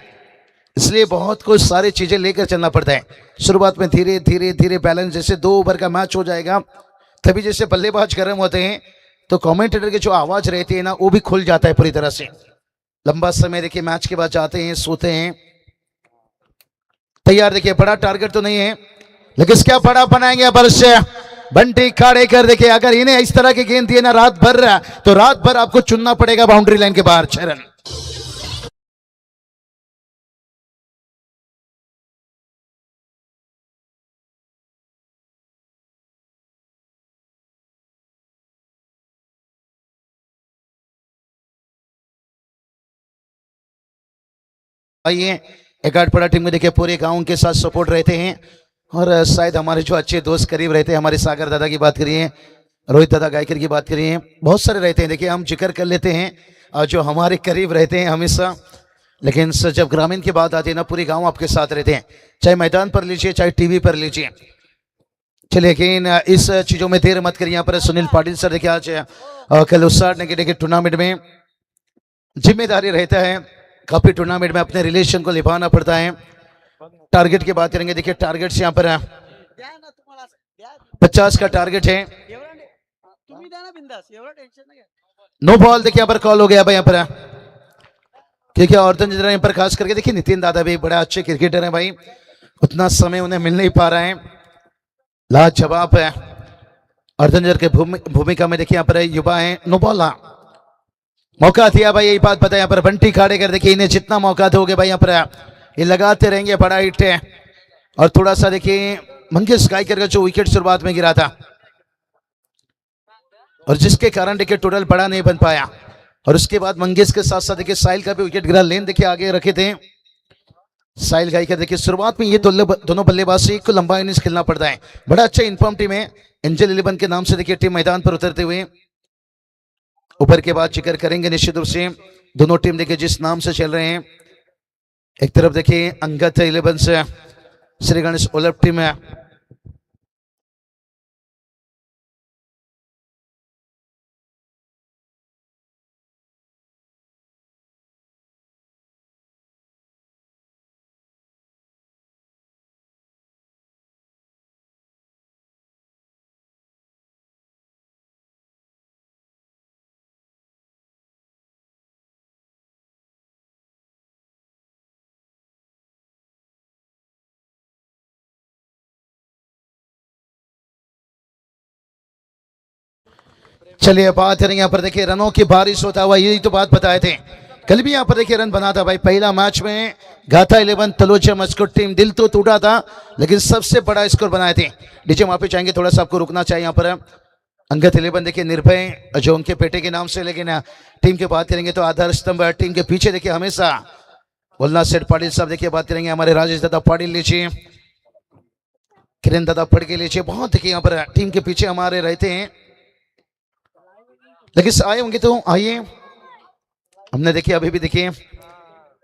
इसलिए बहुत कुछ सारी चीजें लेकर चलना पड़ता है। शुरुआत में धीरे धीरे धीरे बैलेंस, जैसे 2 ओवर का मैच हो जाएगा तभी जैसे बल्लेबाज गर्म होते हैं तो कमेंटेटर की जो आवाज रहती है ना वो भी खुल जाता है पूरी तरह से। लंबा समय देखिए मैच के बाद जाते हैं, सोते हैं, तैयार देखिए, बड़ा टारगेट तो नहीं है लेकिन क्या बड़ा बनाएंगे बरस बंटी खाड़े कर। देखिए अगर इन्हें इस तरह की गेंद दिए ना रात भर, तो रात भर आपको चुनना पड़ेगा बाउंड्री लाइन के बाहर। चरण आइए, एक आठ पड़ा टीम में देखिए पूरे गांव के साथ सपोर्ट रहते हैं, और शायद हमारे जो अच्छे दोस्त करीब रहते हैं, हमारे सागर दादा की बात करिए, रोहित दादा गायकर की बात करिए, बहुत सारे रहते हैं। देखिए हम जिक्र कर लेते हैं और जो हमारे करीब रहते हैं हमेशा, लेकिन सर जब ग्रामीण की बात आती है ना, पूरे गांव आपके साथ रहते हैं, चाहे मैदान पर लीजिए चाहे टीवी पर लीजिए। चलिए लेकिन इस चीजों में देर मत करिए। यहाँ पर सुनील पाटिल सर देखिए आज कल उस्ताद ने देखिए टूर्नामेंट में जिम्मेदारी रहता है, काफी टूर्नामेंट में अपने रिलेशन को निभाना पड़ता है। टारगेट की बात करेंगे, देखिए टारगेट्स यहाँ पर 50 का टारगेट है। नो बॉल देखिए यहाँ पर कॉल हो गया भाई, यहाँ पर क्योंकि औरतन जितना यहाँ पर खास करके देखिए नितिन दादा भी बड़ा अच्छे क्रिकेटर है भाई, उतना समय उन्हें मिल नहीं पा रहा है, लाजवाब है। अर्धनजर के भूमिका में देखिए यहाँ पर युवा है। नो बॉल, मौका दिया भाई, यही बात पता है यहाँ पर बंटी खाड़े कर। देखिए इन्हें जितना मौका दोगे भाई यहाँ पर ये लगाते रहेंगे, बड़ा हिट है। और थोड़ा सा देखिए मंगेश गायकर का जो विकेट शुरुआत में गिरा था और जिसके कारण देखिए टोटल बड़ा नहीं बन पाया, और उसके बाद मंगेश के साथ साथ देखिए साहिल का भी विकेट गिरा। लेन देखिए आगे रखे थे साहिल गायकर। देखिए शुरुआत में ये दोनों बल्लेबाज को लंबा इनिंग्स खेलना पड़ता है। बड़ा अच्छा इन्फॉर्म टीम है एंजल 11 के नाम से देखिए टीम मैदान पर उतरते हुए। ऊपर के बाद जिक्र करेंगे निश्चित रूप से दोनों टीम देखिए जिस नाम से चल रहे हैं। एक तरफ देखिए अंगत 11 से श्री गणेश ओलप टीम है, चलिए बात करेंगे यहाँ पर देखिए रनों की बारिश होता हुआ, यही तो बात बताए थे कल भी यहाँ पर देखिए रन बना था भाई। पहला मैच में गाथा 11 तलोजा मस्कुट टीम दिल तो टूटा था लेकिन सबसे बड़ा स्कोर बनाए थे। डीजे माफी चाहेंगे, थोड़ा सा आपको रुकना चाहिए यहाँ पर। अंगत 11 देखिए निर्भय जो उनके बेटे के नाम से, लेकिन टीम की बात करेंगे तो आधार स्तंभ टीम के पीछे देखिए हमेशा बोलना सेठ पाटिल साहब। देखिए बात करेंगे हमारे राजेश दादा पाटिल लीजिए, किरण दादा पढ़ के लीजिए, बहुत देखिए यहाँ पर टीम के पीछे हमारे रहते हैं। लेकिन आए होंगे तो आइए, हमने देखिए अभी भी देखिए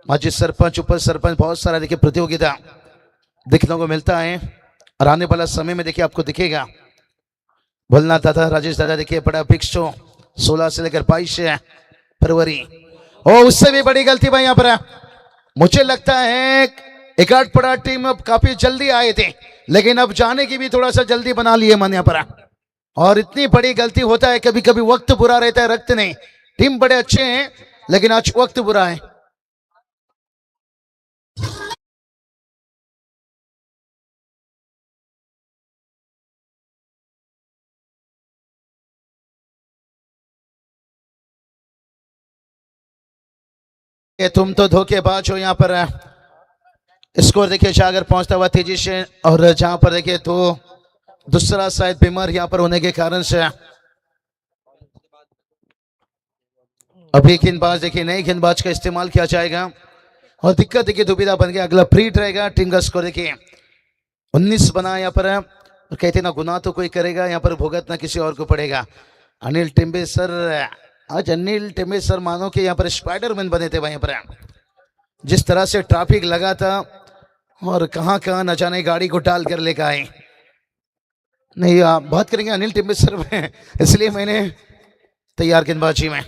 माजी सरपंच उप सरपंच बहुत सारा देखिए प्रतियोगिता देखने को मिलता है, और आने वाला समय में देखिए आपको दिखेगा। भोलनाथ दादा राजेश दादा देखिए बड़ा बिग शो 16 से लेकर 22 फरवरी, और उससे भी बड़ी गलती भाई यहाँ पर मुझे लगता है। एक आठ पड़ा टीम अब काफी जल्दी आए थे लेकिन अब जाने की भी थोड़ा सा जल्दी बना लिए मन यहाँ पर, और इतनी बड़ी गलती होता है कभी कभी, वक्त बुरा रहता है रक्त नहीं। टीम बड़े अच्छे हैं लेकिन आज वक्त बुरा है। ये तुम तो धोखेबाज हो। यहाँ पर स्कोर देखिए जागर पहुंचता हुआ तेजी से, और जहां पर देखिए तो दूसरा शायद बीमार यहाँ पर होने के कारण से अभी गेंदबाज देखिए नए गेंदबाज का इस्तेमाल किया जाएगा, और दिक्कत देखिए दुविधा बन गया। अगला प्रीट रहेगा। टीम का स्कोर देखिए 19 बना यहाँ पर, और कहते ना गुनाह तो कोई करेगा, यहाँ पर भुगतना किसी और को पड़ेगा। अनिल टिम्बे सर, आज अनिल टिम्बे सर मानो कि यहाँ पर स्पाइडरमैन बने थे वहीं पर। जिस तरह से ट्रैफिक लगा था और कहां कहां न जाने गाड़ी को डाल कर लेकर आए। नहीं, आप बात करेंगे अनिल टिम्बे सर में, इसलिए मैंने तैयार गेंदबाजी में।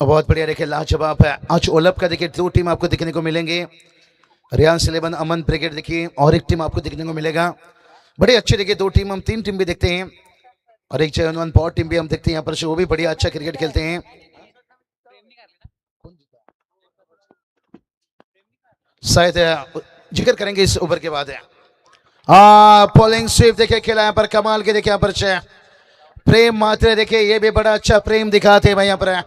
बहुत बढ़िया देखिए, लाजवाब है। आज ओलप का देखिए 2 टीम आपको दिखने को मिलेंगे। रियांस 11 अमन ब्रिगेड देखिए, और एक टीम आपको दिखने को मिलेगा। बड़े अच्छे देखिए 2 टीम, हम 3 टीम भी देखते हैं, और एक जयनवन पॉट टीम भी हम देखते हैं यहाँ पर से, वो भी बढ़िया अच्छा क्रिकेट खेलते हैं। शायद जिक्र करेंगे इस ओवर के बाद है। पोलिंग स्वीप देखिए खेला यहाँ पर, कमाल के देखिए यहाँ पर प्रेम मात्रे देखिए, ये भी बड़ा अच्छा प्रेम दिखाते हैं भाई यहाँ पर,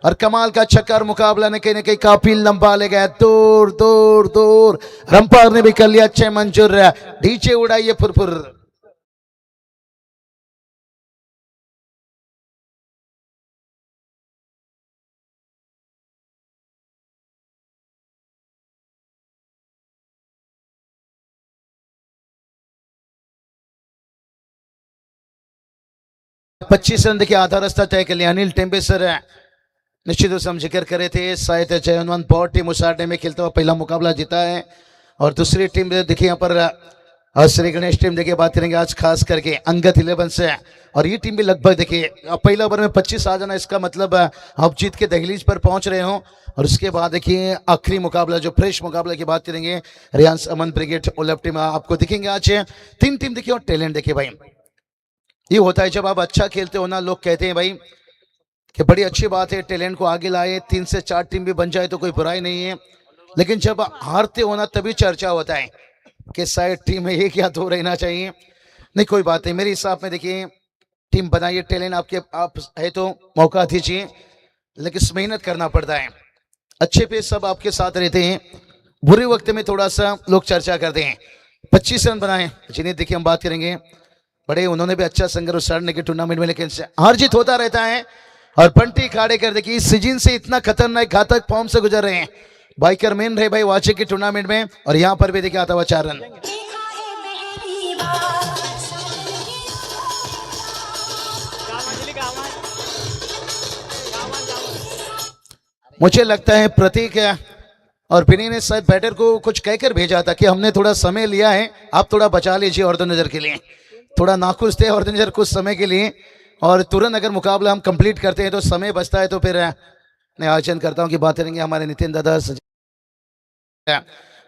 और कमाल का चक्कर मुकाबला ने कहीं काफी लंबा ले गया, दूर दूर दूर। रंपार ने भी कर लिया अच्छे मंजूर, डीजे उड़ाइए फुरफुर। पच्चीस रन देखिए आधा रास्ता तय कर लिया। अनिल टेम्बे सर निश्चित रूप से हम जिक्र करे थे, शायद जयनवन पॉट टीम उस में खेलते हुआ पहला मुकाबला जीता है, और दूसरी टीम देखिए यहाँ पर श्री गणेश टीम देखिए बात करेंगे आज खास करके अंगद 11 से, और ये टीम भी लगभग देखिए पहला ओवर में 25 आ जाना, इसका मतलब आप जीत के दहलीज पर पहुंच रहे हो। और उसके बाद देखिए आखिरी मुकाबला जो फ्रेश मुकाबला की बात करेंगे, रियांस अमन ब्रिगेड ओलफ टीम आपको दिखेंगे आज। 3 टीम देखिए, और टैलेंट देखिए भाई, ये होता है जब आप अच्छा खेलते हो ना, लोग कहते हैं भाई कि बड़ी अच्छी बात है, टैलेंट को आगे लाए, 3 से 4 टीम भी बन जाए तो कोई बुराई नहीं है, लेकिन जब हारते हो ना तभी चर्चा होता है कि शायद टीम में 1 या 2 रहना चाहिए। नहीं कोई बात नहीं, मेरे हिसाब में देखिए टीम बनाइए, टैलेंट आपके आप है तो मौका दीजिए, लेकिन मेहनत करना पड़ता है। अच्छे पे सब आपके साथ रहते हैं, बुरे वक्त में थोड़ा सा लोग चर्चा करते हैं। 25 रन बनाए जिन्हें देखिए हम बात करेंगे, बड़े उन्होंने भी अच्छा संघर्ष साधने के टूर्नामेंट में, लेकिन हार जीत होता रहता है। और बंटी खाड़े कर देखिए इस सीजन से इतना खतरनाक घातक फॉर्म से गुजर रहे हैं, बाइकर मैन रहे भाई वाचे के टूर्नामेंट में, और यहाँ पर भी देखिए आता हुआ 4 रन। मुझे लगता है प्रतीक और विनय ने शायद बैटर को कुछ कहकर भेजा था कि हमने थोड़ा समय लिया है, आप थोड़ा बचा लीजिए और नजर के लिए, थोड़ा नाखुश थे और नजर कुछ समय के लिए, और तुरंत अगर मुकाबला हम कंप्लीट करते हैं तो समय बचता है। तो फिर मैं आयोजन करता हूं कि बात करेंगे हमारे नितिन दादा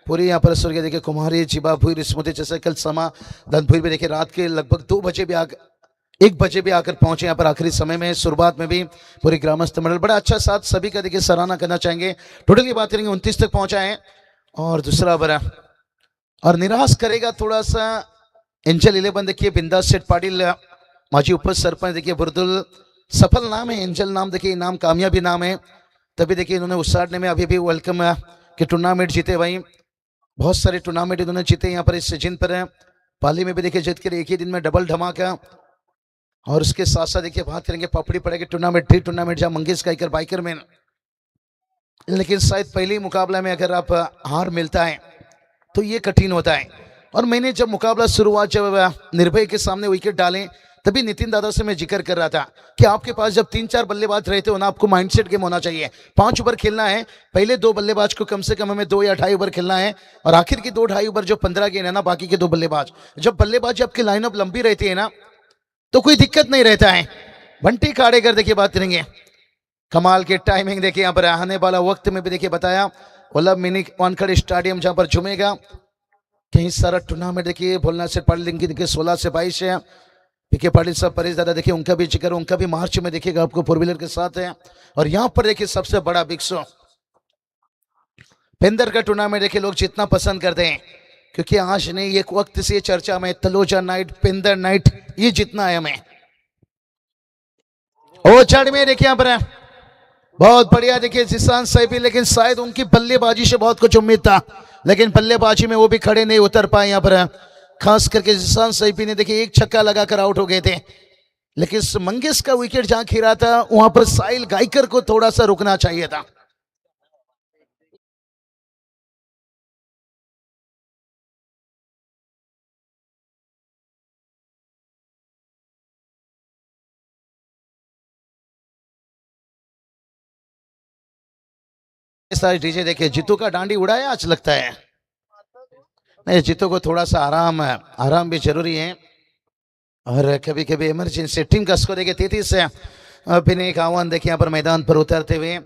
पूरी यहाँ पर स्वर्गीय देखिए कुमारी जीबा भूरी स्मृति जैसे कल समा धनपुर भी देखिए रात के लगभग 2 बजे भी 1 बजे भी आकर पहुंचे यहाँ पर आखिरी समय में। शुरुआत में भी पूरी ग्रामस्थ मंडल बड़ा अच्छा साथ, सभी का देखिए सराहना करना चाहेंगे। टोटल की बात करेंगे 29 तक पहुंचा है, और दूसरा बड़ा और निराश करेगा थोड़ा सा एंजल 11 देखिए बिंदास सेठ पाटिल माजी उप सरपंच देखिए बुरदुल, सफल नाम है एंजल नाम, देखिए नाम कामयाबी नाम है, तभी देखिए इन्होंने उसाड़ने में अभी भी वेलकम के टूर्नामेंट जीते भाई, बहुत सारे टूर्नामेंट इन्होंने जीते यहाँ पर इस सीजन पर। पाली में भी देखिए जीत कर एक ही दिन में डबल धमाका, और उसके साथ साथ देखिए बात करेंगे पपड़ी पड़ेगी टूर्नामेंट 3 टूर्नामेंट जहाँ मंगेश काइकर बाइकर में, लेकिन शायद पहले मुकाबला में अगर आप हार मिलता है तो ये कठिन होता है। और मैंने जब मुकाबला शुरुआत जब निर्भय के सामने विकेट डालें तभी नितिन दादा से मैं जिक्र कर रहा था कि आपके पास जब 3-4 बल्लेबाज रहते हो ना, आपको माइंडसेट गेम होना चाहिए। 5 ओवर खेलना है, पहले 2 बल्लेबाज को कम से कम हमें 2 या 2.5 ओवर खेलना है, और आखिर के 2-2.5 ओवर जो 15 गेंद है ना, बाकी के 2 बल्लेबाज, जब बल्लेबाज आपकी लाइनअप लंबी रहती है ना तो कोई दिक्कत नहीं रहता है। बंटी खाड़ेकर देखिए बात करेंगे, कमाल के टाइमिंग देखिए यहाँ पर आने वाला वक्त में भी देखिए बताया, वल्लभ मिनी वानखड़े स्टेडियम जहाँ पर झूमेगा कहीं सारा टूर्नामेंट देखिए भोलनाथ से पढ़ लेंगे देखिए 16 से 22 है, पीके पाटिल साहब, परेश दादा, देखिए उनका भी जिक्र, उनका भी मार्च में देखिएगा आपको फोर व्हीलर के साथ है। और यहाँ पर देखिए सबसे बड़ा बिग शो पेंदर का टूर्नामेंट देखिए लोग जितना पसंद करते हैं, क्योंकि आज नहीं एक वक्त से ये चर्चा में तलोजा नाइट, पेंदर नाइट ये जितना है हमें। ओ चढ़ में देखिए यहाँ पर बहुत बढ़िया देखिए जिसान सैफी, लेकिन शायद उनकी बल्लेबाजी से बहुत कुछ उम्मीद था, लेकिन बल्लेबाजी में वो भी खड़े नहीं उतर पाए। यहाँ पर खास करके जिसान सैफी ने देखिए एक छक्का लगाकर आउट हो गए थे, लेकिन मंगेश का विकेट जहां खेला था वहां पर साहिल गायकर को थोड़ा सा रुकना चाहिए था। सारे डीजे देखिए जीतू का डांडी उड़ाया आज लगता है। नहीं, जीतू को थोड़ा सा आराम भी जरूरी है, और कभी कभी इमरजेंसी। टीम का स्कोर देखिए 33 से विनय कावन देखिए यहाँ पर मैदान पर उतरते हुए।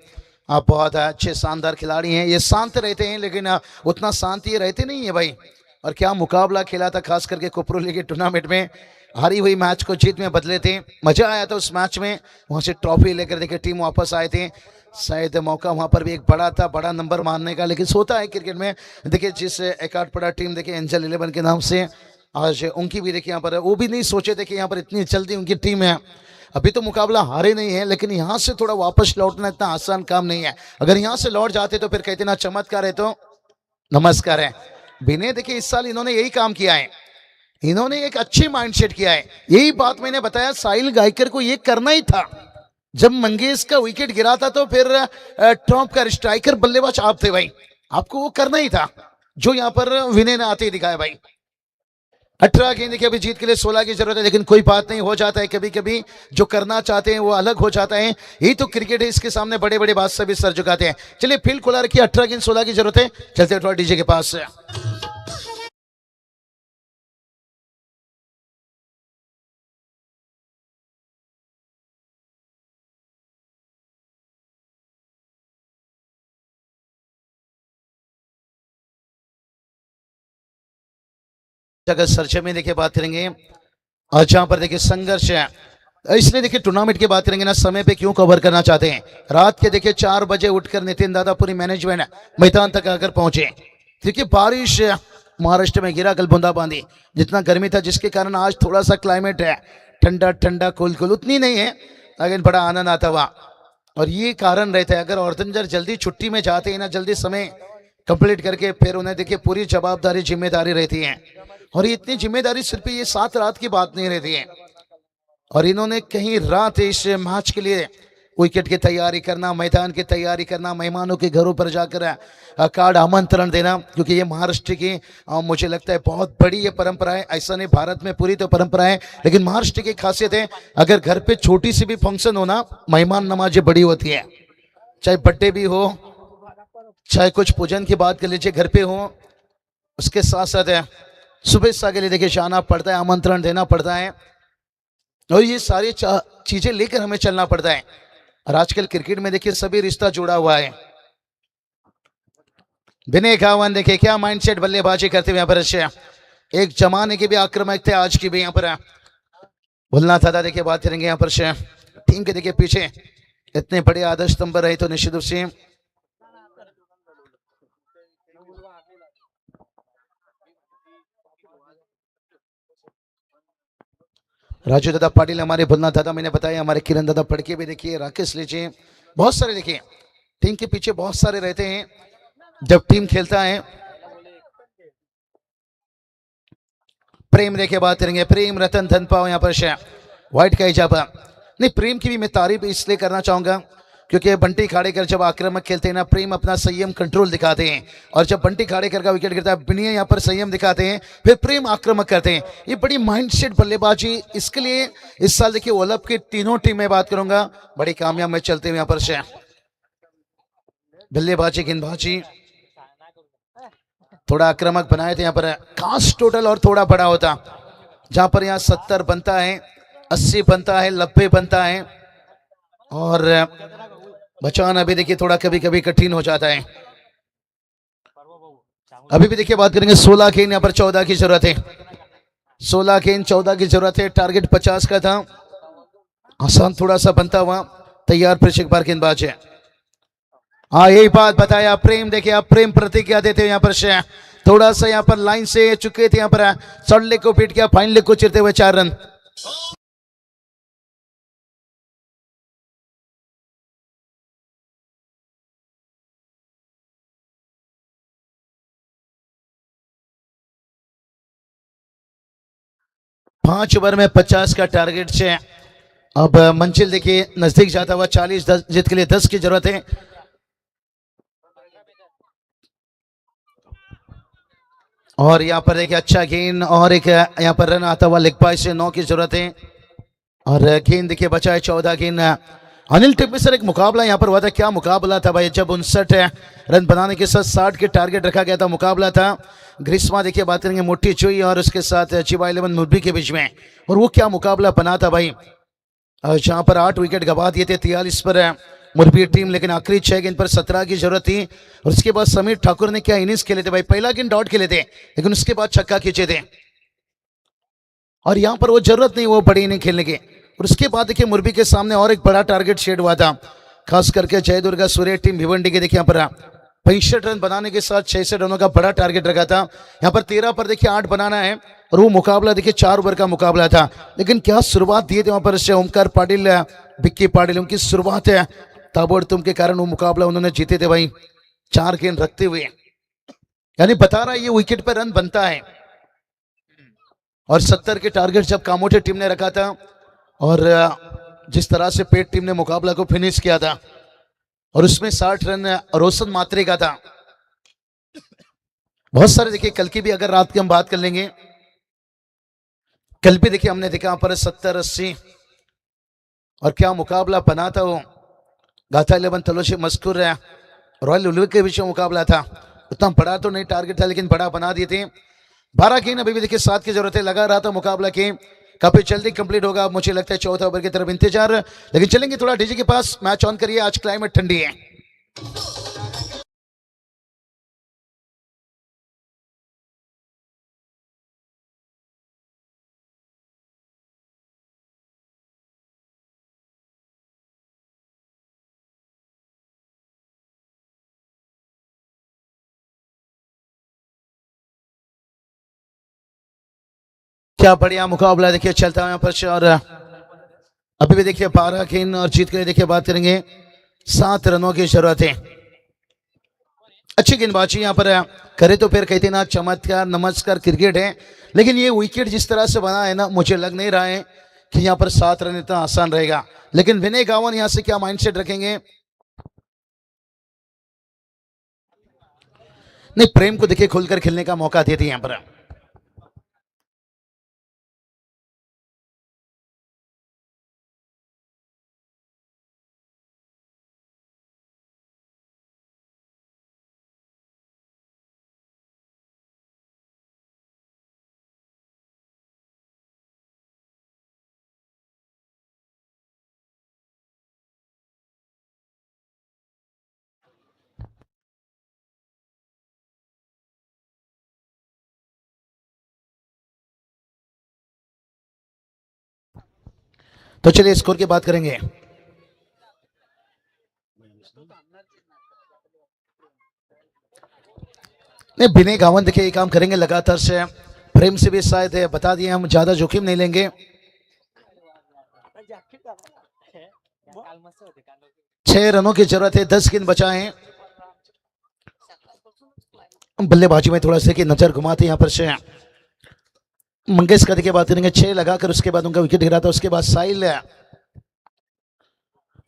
आप बहुत अच्छे शानदार खिलाड़ी हैं, ये शांत रहते हैं लेकिन उतना शांत ये रहते नहीं है भाई। और क्या मुकाबला खेला था, खास करके कोपरो लीग के टूर्नामेंट में, हारी हुई मैच को जीत में बदले थे। मजा आया था उस मैच में, वहां से ट्रॉफी लेकर देखिए टीम वापस आए थे। शायद मौका वहां पर भी एक बड़ा था, बड़ा नंबर मारने का, लेकिन होता है क्रिकेट में। देखिए जिस एकाडपड़ा टीम देखिए एंजल 11 के नाम से, आज उनकी भी देखिए यहाँ पर वो भी नहीं सोचे थे कि यहाँ पर इतनी जल्दी उनकी टीम है। अभी तो मुकाबला हारे नहीं है, लेकिन यहाँ से थोड़ा वापस लौटना इतना आसान काम नहीं है। अगर यहाँ से लौट जाते तो फिर कहते ना चमत्कार है तो नमस्कार है। विनय देखिए इस साल इन्होंने यही काम किया है, इन्होंने एक अच्छी माइंडसेट किया है। यही बात मैंने बताया साहिल गायकर को ये करना ही था। जब मंगेश का विकेट गिरा था तो फिर टॉप का स्ट्राइकर बल्लेबाज आप थे भाई, आपको वो करना ही था जो यहाँ पर विनय ने आते ही दिखाया भाई। 18 गेंद देखिए अभी जीत के लिए 16 की जरूरत है, लेकिन कोई बात नहीं, हो जाता है कभी कभी। जो करना चाहते हैं वो अलग हो जाता है, यही तो क्रिकेट है, इसके सामने बड़े बड़े बादशाह भी सर झुकाते हैं। चलिए फील्ड खुला रखिए, 18 गेंद 16 की जरूरत है। चलते थोड़ा डीजे के पास से। अगर सर्चे में देखिए बात करेंगे, और जहां पर देखिए संघर्ष है, इसलिए देखिए टूर्नामेंट की बात करेंगे ना, समय पे क्यों कवर करना चाहते हैं। रात के देखिए 4 बजे उठकर नितिन दादा पूरी मैनेजमेंट मैदान तक आकर पहुंचे, क्योंकि बारिश महाराष्ट्र में गिरा कल बूंदाबांदी, जितना गर्मी था जिसके कारण आज थोड़ा सा क्लाइमेट है ठंडा ठंडा कुल उतनी नहीं है, लेकिन बड़ा आनंद आता हुआ। और ये कारण रहता है, अगर ऑर्गेनाइजर जल्दी छुट्टी में जाते हैं ना, जल्दी समय कंप्लीट करके, फिर उन्हें देखिए पूरी जवाबदारी जिम्मेदारी रहती है। और ये इतनी जिम्मेदारी सिर्फ ये 7 रात की बात नहीं रहती है, और इन्होंने कहीं रात इस मैच के लिए विकेट की तैयारी करना, मैदान की तैयारी करना, मेहमानों के घरों पर जाकर कार्ड आमंत्रण देना, क्योंकि ये महाराष्ट्र की मुझे लगता है बहुत बड़ी ये परंपरा है। ऐसा नहीं भारत में पूरी तो परंपरा है, लेकिन महाराष्ट्र की खासियत है, अगर घर पे छोटी सी भी फंक्शन हो ना, मेहमान नवाजी बड़ी होती है। चाहे बर्थडे भी हो, चाहे कुछ पूजन की बात कर लीजिए घर पे हो, उसके साथ साथ शुभेच्छा के लिए देखिए जाना पड़ता है, आमंत्रण देना पड़ता है, और ये सारी चीजें लेकर हमें चलना पड़ता है। और आजकल क्रिकेट में देखिए सभी रिश्ता जुड़ा हुआ है। विनय कावन देखिए क्या माइंडसेट बल्लेबाजी करते हुए यहाँ पर एक जमाने के भी आक्रामक थे, आज की भी यहाँ पर भूलना था। देखिए बात करेंगे यहाँ पर टीम के देखिए पीछे इतने बड़े आदर्श स्तंभ रहे, तो निश्चित रूप से राजू दादा पाटिल हमारे भुलना दादा, मैंने बताया हमारे किरण दादा पड़के भी देखिए, राकेश लीजिए, बहुत सारे देखिए टीम के पीछे बहुत सारे रहते हैं जब टीम खेलता है। प्रेम देखिए बात करेंगे, प्रेम रतन धन पाओ यहाँ पर व्हाइट का इजाफा नहीं। प्रेम की भी मैं तारीफ इसलिए करना चाहूंगा क्योंकि बंटी खाड़ेकर जब आक्रामक खेलते हैं ना, प्रेम अपना संयम कंट्रोल दिखाते हैं, और जब बंटी खाड़ेकर का विकेट गिरता है, बिनिया यहाँ पर संयम दिखाते हैं, फिर प्रेम आक्रामक करते हैं। ये बड़ी माइंडसेट बल्लेबाजी, इसके लिए इस साल देखिए ओलंप की तीनों टीम में बात करूंगा बड़ी कामयाब में चलते हुए यहाँ पर बल्लेबाजी गेंदबाजी थोड़ा आक्रामक बनाए थे। यहाँ पर कास्ट टोटल और थोड़ा बड़ा होता, जहां पर यहाँ 70 बनता है, 80 बनता है, 90 बनता है, और बचाना भी देखिए थोड़ा कभी कभी कठिन हो जाता है। अभी भी देखिए बात करेंगे 16 की, यहाँ पर 14 की जरूरत है। 16 गेंद 14 की जरूरत है, टारगेट 50 का था। आसान थोड़ा सा बनता हुआ तैयार फिर से एक बार गेंदबाज है। हाँ यही बात बताया प्रेम, देखिए आप प्रेम प्रतिक्रिया देते हैं यहाँ पर से थोड़ा सा यहाँ पर लाइन से चुके थे, यहाँ पर शॉर्ट लेग को पीट किया, फाइन लेग को चिरते हुए 4 रन। पांच ओवर में 50 का टारगेट से अब मंजिल देखिए नजदीक जाता हुआ 40 जीत के लिए 10 की जरूरत है। और यहाँ पर देखिए अच्छा गेंद और एक यहाँ पर रन आता हुआ लेग पास से 9 की जरूरत है। और गेंद देखिए बचा है 14 गेंद। अनिल टिप्पी सर एक मुकाबला यहाँ पर हुआ था, क्या मुकाबला था भाई, जब 59 रन बनाने के साथ 60 के टारगेट रखा गया था। मुकाबला था ग्रीष्मा देखिए बात करेंगे मोटी चुई और उसके साथ चिवा 11 मुरबी के बीच में, और वो क्या मुकाबला बना था भाई, जहां पर 8 विकेट गवा दिए थे 43 पर मुरबी टीम, लेकिन आखिरी 6 गेंद पर 17 की जरूरत थी। और उसके बाद समीर ठाकुर ने क्या इनिंग्स खेले थे भाई, पहला गेंद डॉट खेले थे लेकिन उसके बाद छक्का खींचे थे, और यहाँ पर वो जरूरत नहीं वो बड़ी इनिंग खेलने की। और उसके बाद देखिए मुरबी के सामने और एक बड़ा टारगेट शेड हुआ था, खास करके जय दुर्गा सूर्य टीम भिवंडी के देखिए यहाँ पर 65 रन बनाने के साथ 66 रनों का बड़ा टारगेट रखा था। यहाँ पर 13 पर देखिए 8 बनाना है, और वो मुकाबला देखिए 4 ओवर का मुकाबला था, लेकिन क्या शुरुआत दिए थे वहां पर से ओमकार पाटिल विक्की पाटिल, उनकी शुरुआत है ताबड़तोड़ के कारण वो मुकाबला उन्होंने जीते थे भाई 4 गेंद रखते हुए। यानी बता रहा है ये विकेट पर रन बनता है। और 70 के टारगेट जब कामोटे टीम ने रखा था, और जिस तरह से पेट टीम ने मुकाबला को फिनिश किया था, और उसमें 60 रन रोशन मात्रे का था। बहुत सारे देखिए कल की भी अगर रात की हम बात कर लेंगे, कल भी देखिए हमने देखा यहाँ पर 70-80, और क्या मुकाबला बना था वो। गाथा 11 तलोशी मस्कुर रॉयल उल्लू के बीच में मुकाबला था, उतना बड़ा तो नहीं टारगेट था लेकिन बड़ा बना दिए थे। 12 गेंद अभी भी देखिए 7 की जरूरत है, लगा रहा था मुकाबला के काफी जल्दी कंप्लीट होगा, मुझे लगता है चौथा ओवर की तरफ इंतजार। लेकिन चलेंगे थोड़ा DJ K pass, match on करिए, आज क्लाइमेट ठंडी है। क्या बढ़िया मुकाबला देखिए चलता है यहाँ पर, और अभी भी देखिए 12 गेंद और जीत के लिए देखिए बात करेंगे 7 रनों की जरूरत है। अच्छी गेंदबाजी यहाँ पर करे तो फिर कहते ना चमत्कार नमस्कार क्रिकेट है, लेकिन ये विकेट जिस तरह से बना है ना, मुझे लग नहीं रहा है कि यहाँ पर 7 रन इतना आसान रहेगा। लेकिन विनय गावन यहाँ से क्या माइंडसेट रखेंगे, नहीं प्रेम को देखिए खुलकर खेलने का मौका देते यहाँ पर। तो चलिए स्कोर की बात करेंगे। नहीं विनय गावन देखिए ये काम करेंगे लगातार से, प्रेम से भी शायद बता दिए हम ज्यादा जोखिम नहीं लेंगे। 6 रनों की जरूरत है, 10 गेंद बचा है। बल्लेबाजी में थोड़ा सा कि नजर घुमाते यहाँ पर से मंगेश का देखिए बात करेंगे, 6 लगाकर उसके बाद उनका विकेट गिरा था। उसके बाद साहिल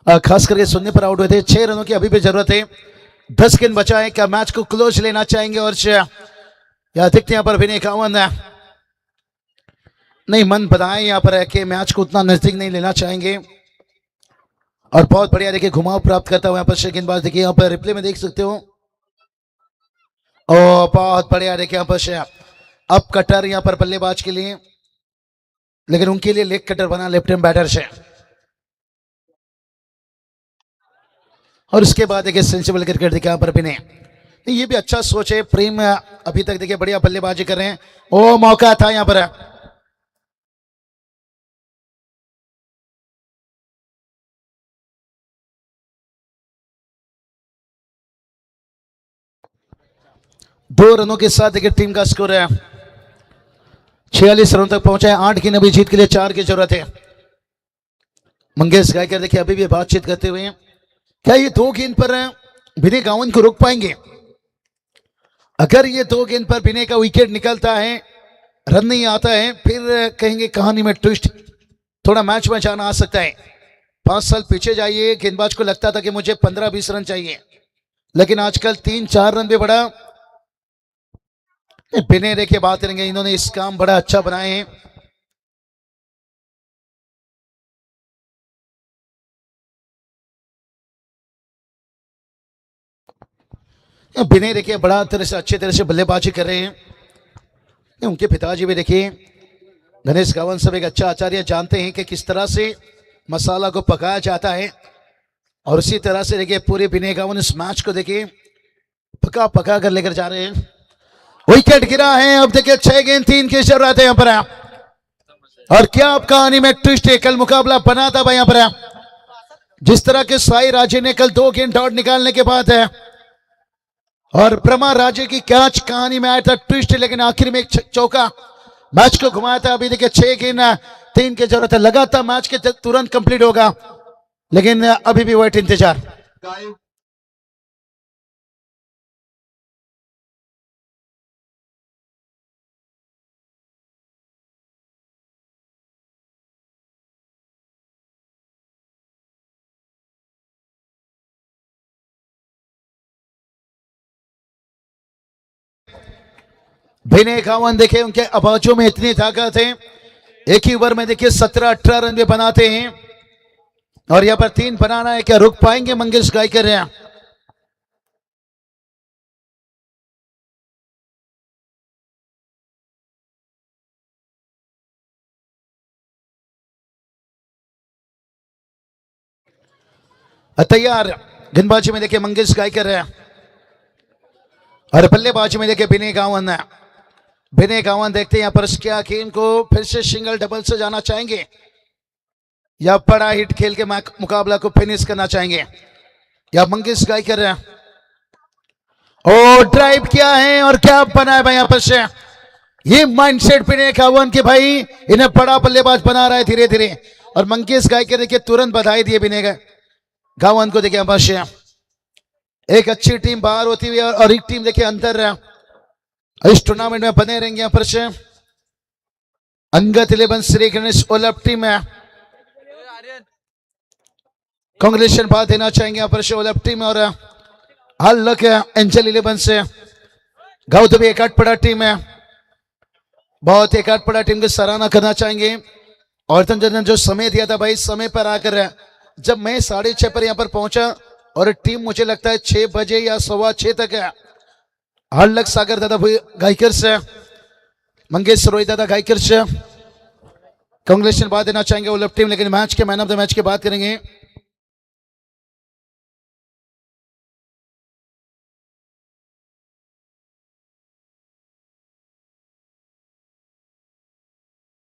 खास करके सुनने पर आउट हुए थे। 6 रनों की अभी भी जरूरत है, 10 गेंद बचा है। क्या मैच को क्लोज लेना चाहेंगे, और या देखते हैं यहाँ पर विनय गावन नहीं मन बताएं यहाँ पर है कि मैच को उतना नजदीक नहीं लेना चाहेंगे। और बहुत बढ़िया देखिए घुमाव प्राप्त करता हुआ यहाँ पर गेंदबाज देखिए यहाँ पर रिप्ले में देख सकते हो। ओ बहुत बढ़िया देखिए यहाँ पर अप कटर यहाँ पर बल्लेबाज के लिए, लेकिन उनके लिए लेग कटर बना लेफ्ट हैंड बैटर से। और उसके बाद देखिए सेंसिबल क्रिकेट देखिए यहाँ पर भी नहीं, ये भी अच्छा सोच है। प्रेम अभी तक देखिए बढ़िया बल्लेबाजी कर रहे हैं। ओ मौका था यहाँ पर, 2 रनों के साथ देखिए टीम का स्कोर है 46 रनों तक पहुंचा है। 8 गेंद अभी जीत के लिए 4 की जरूरत है। मंगेश गायकर देखिए अभी भी बातचीत करते हुए क्या ये 2 गेंद पर विनय गावन को रोक पाएंगे? अगर ये 2 गेंद पर विनय का विकेट निकलता है, रन नहीं आता है, फिर कहेंगे कहानी में ट्विस्ट, थोड़ा मैच में जाना आ सकता है। 5 साल पीछे जाइए, गेंदबाज को लगता था कि मुझे 15-20 रन चाहिए, लेकिन आजकल 3-4 रन भी बड़ा विनय देखिए बात करेंगे, इन्होंने इस काम बड़ा अच्छा बनाए हैं। विनय देखिए बड़ा तरह से अच्छी तरह से बल्लेबाजी कर रहे हैं। उनके पिताजी भी देखिए गणेश गावन सब एक अच्छा आचार्य, जानते हैं कि किस तरह से मसाला को पकाया जाता है, और उसी तरह से देखिए पूरे विनय गावन इस मैच को देखिए पका पका कर लेकर जा रहे हैं। विकेट गिरा है, अब देखिए 6 गेंद 3 की जरूरत है यहाँ पर। और क्या आप कहानी में ट्विस्ट है, कल मुकाबला बना था भाई यहाँ पर। जिस तरह के साई राजे ने कल 2 गेंद डॉट निकालने के बाद है, और ब्रह्मा राजे की कैच कहानी में आया था ट्विस्ट, लेकिन आखिर में एक चौका मैच को घुमाया था। अभी देखिए 6 गेंद 3 की जरूरत है, लगातार मैच के तुरंत कंप्लीट होगा, लेकिन अभी भी वेट इंतजार। विनय गावन देखिए उनके आवाजों में इतनी ताकत है, एक ही ओवर में देखिए 17-18 रन भी बनाते हैं, और यहां पर 3 बनाना है, क्या रुक पाएंगे मंगेश गायकर? तैयार गेंदबाजी में देखिए मंगेश गायकर है, और बल्लेबाजी में देखिए विनय गावन है। विनय गावन देखते हैं यहाँ पर क्या गेम को फिर से सिंगल डबल से जाना चाहेंगे, या बड़ा हिट खेल के मुकाबला को फिनिश करना चाहेंगे, या मंगेश गायकर है। और ड्राइव किया है, और क्या बना है भाई यहाँ पर से, ये माइंडसेट विनय गावन के भाई इन्हें बड़ा बल्लेबाज बना रहा है धीरे धीरे, और मंगेश गायकर देखिए तुरंत बधाई दिए विनय गावन को। देखिए यहाँ पर एक अच्छी टीम बाहर होती हुई और एक टीम देखिए अंदर इस टूर्नामेंट में बने रहेंगे। यहाँ पर से अंगत 11 श्री गणेश ओलप टीम है, कांग्रेचुलेशन बात देना चाहेंगे यहाँ पर से ओलप टीम, और हाल लक एंजल 11 से गौतम एक पड़ा टीम है, बहुत एक पड़ा टीम की सराहना करना चाहेंगे। और जो समय दिया था भाई, समय पर आकर जब मैं 6:30 पर यहाँ पर पहुंचा, और टीम मुझे लगता है 6 बजे या 6:15 तक है। हाल लक सागर दादा गायकर से, मंगेश रोहित दादा गायकर से कांग्रेचुलेशन बात देना चाहेंगे ओलप टीम, लेकिन match K man of the match की बात करेंगे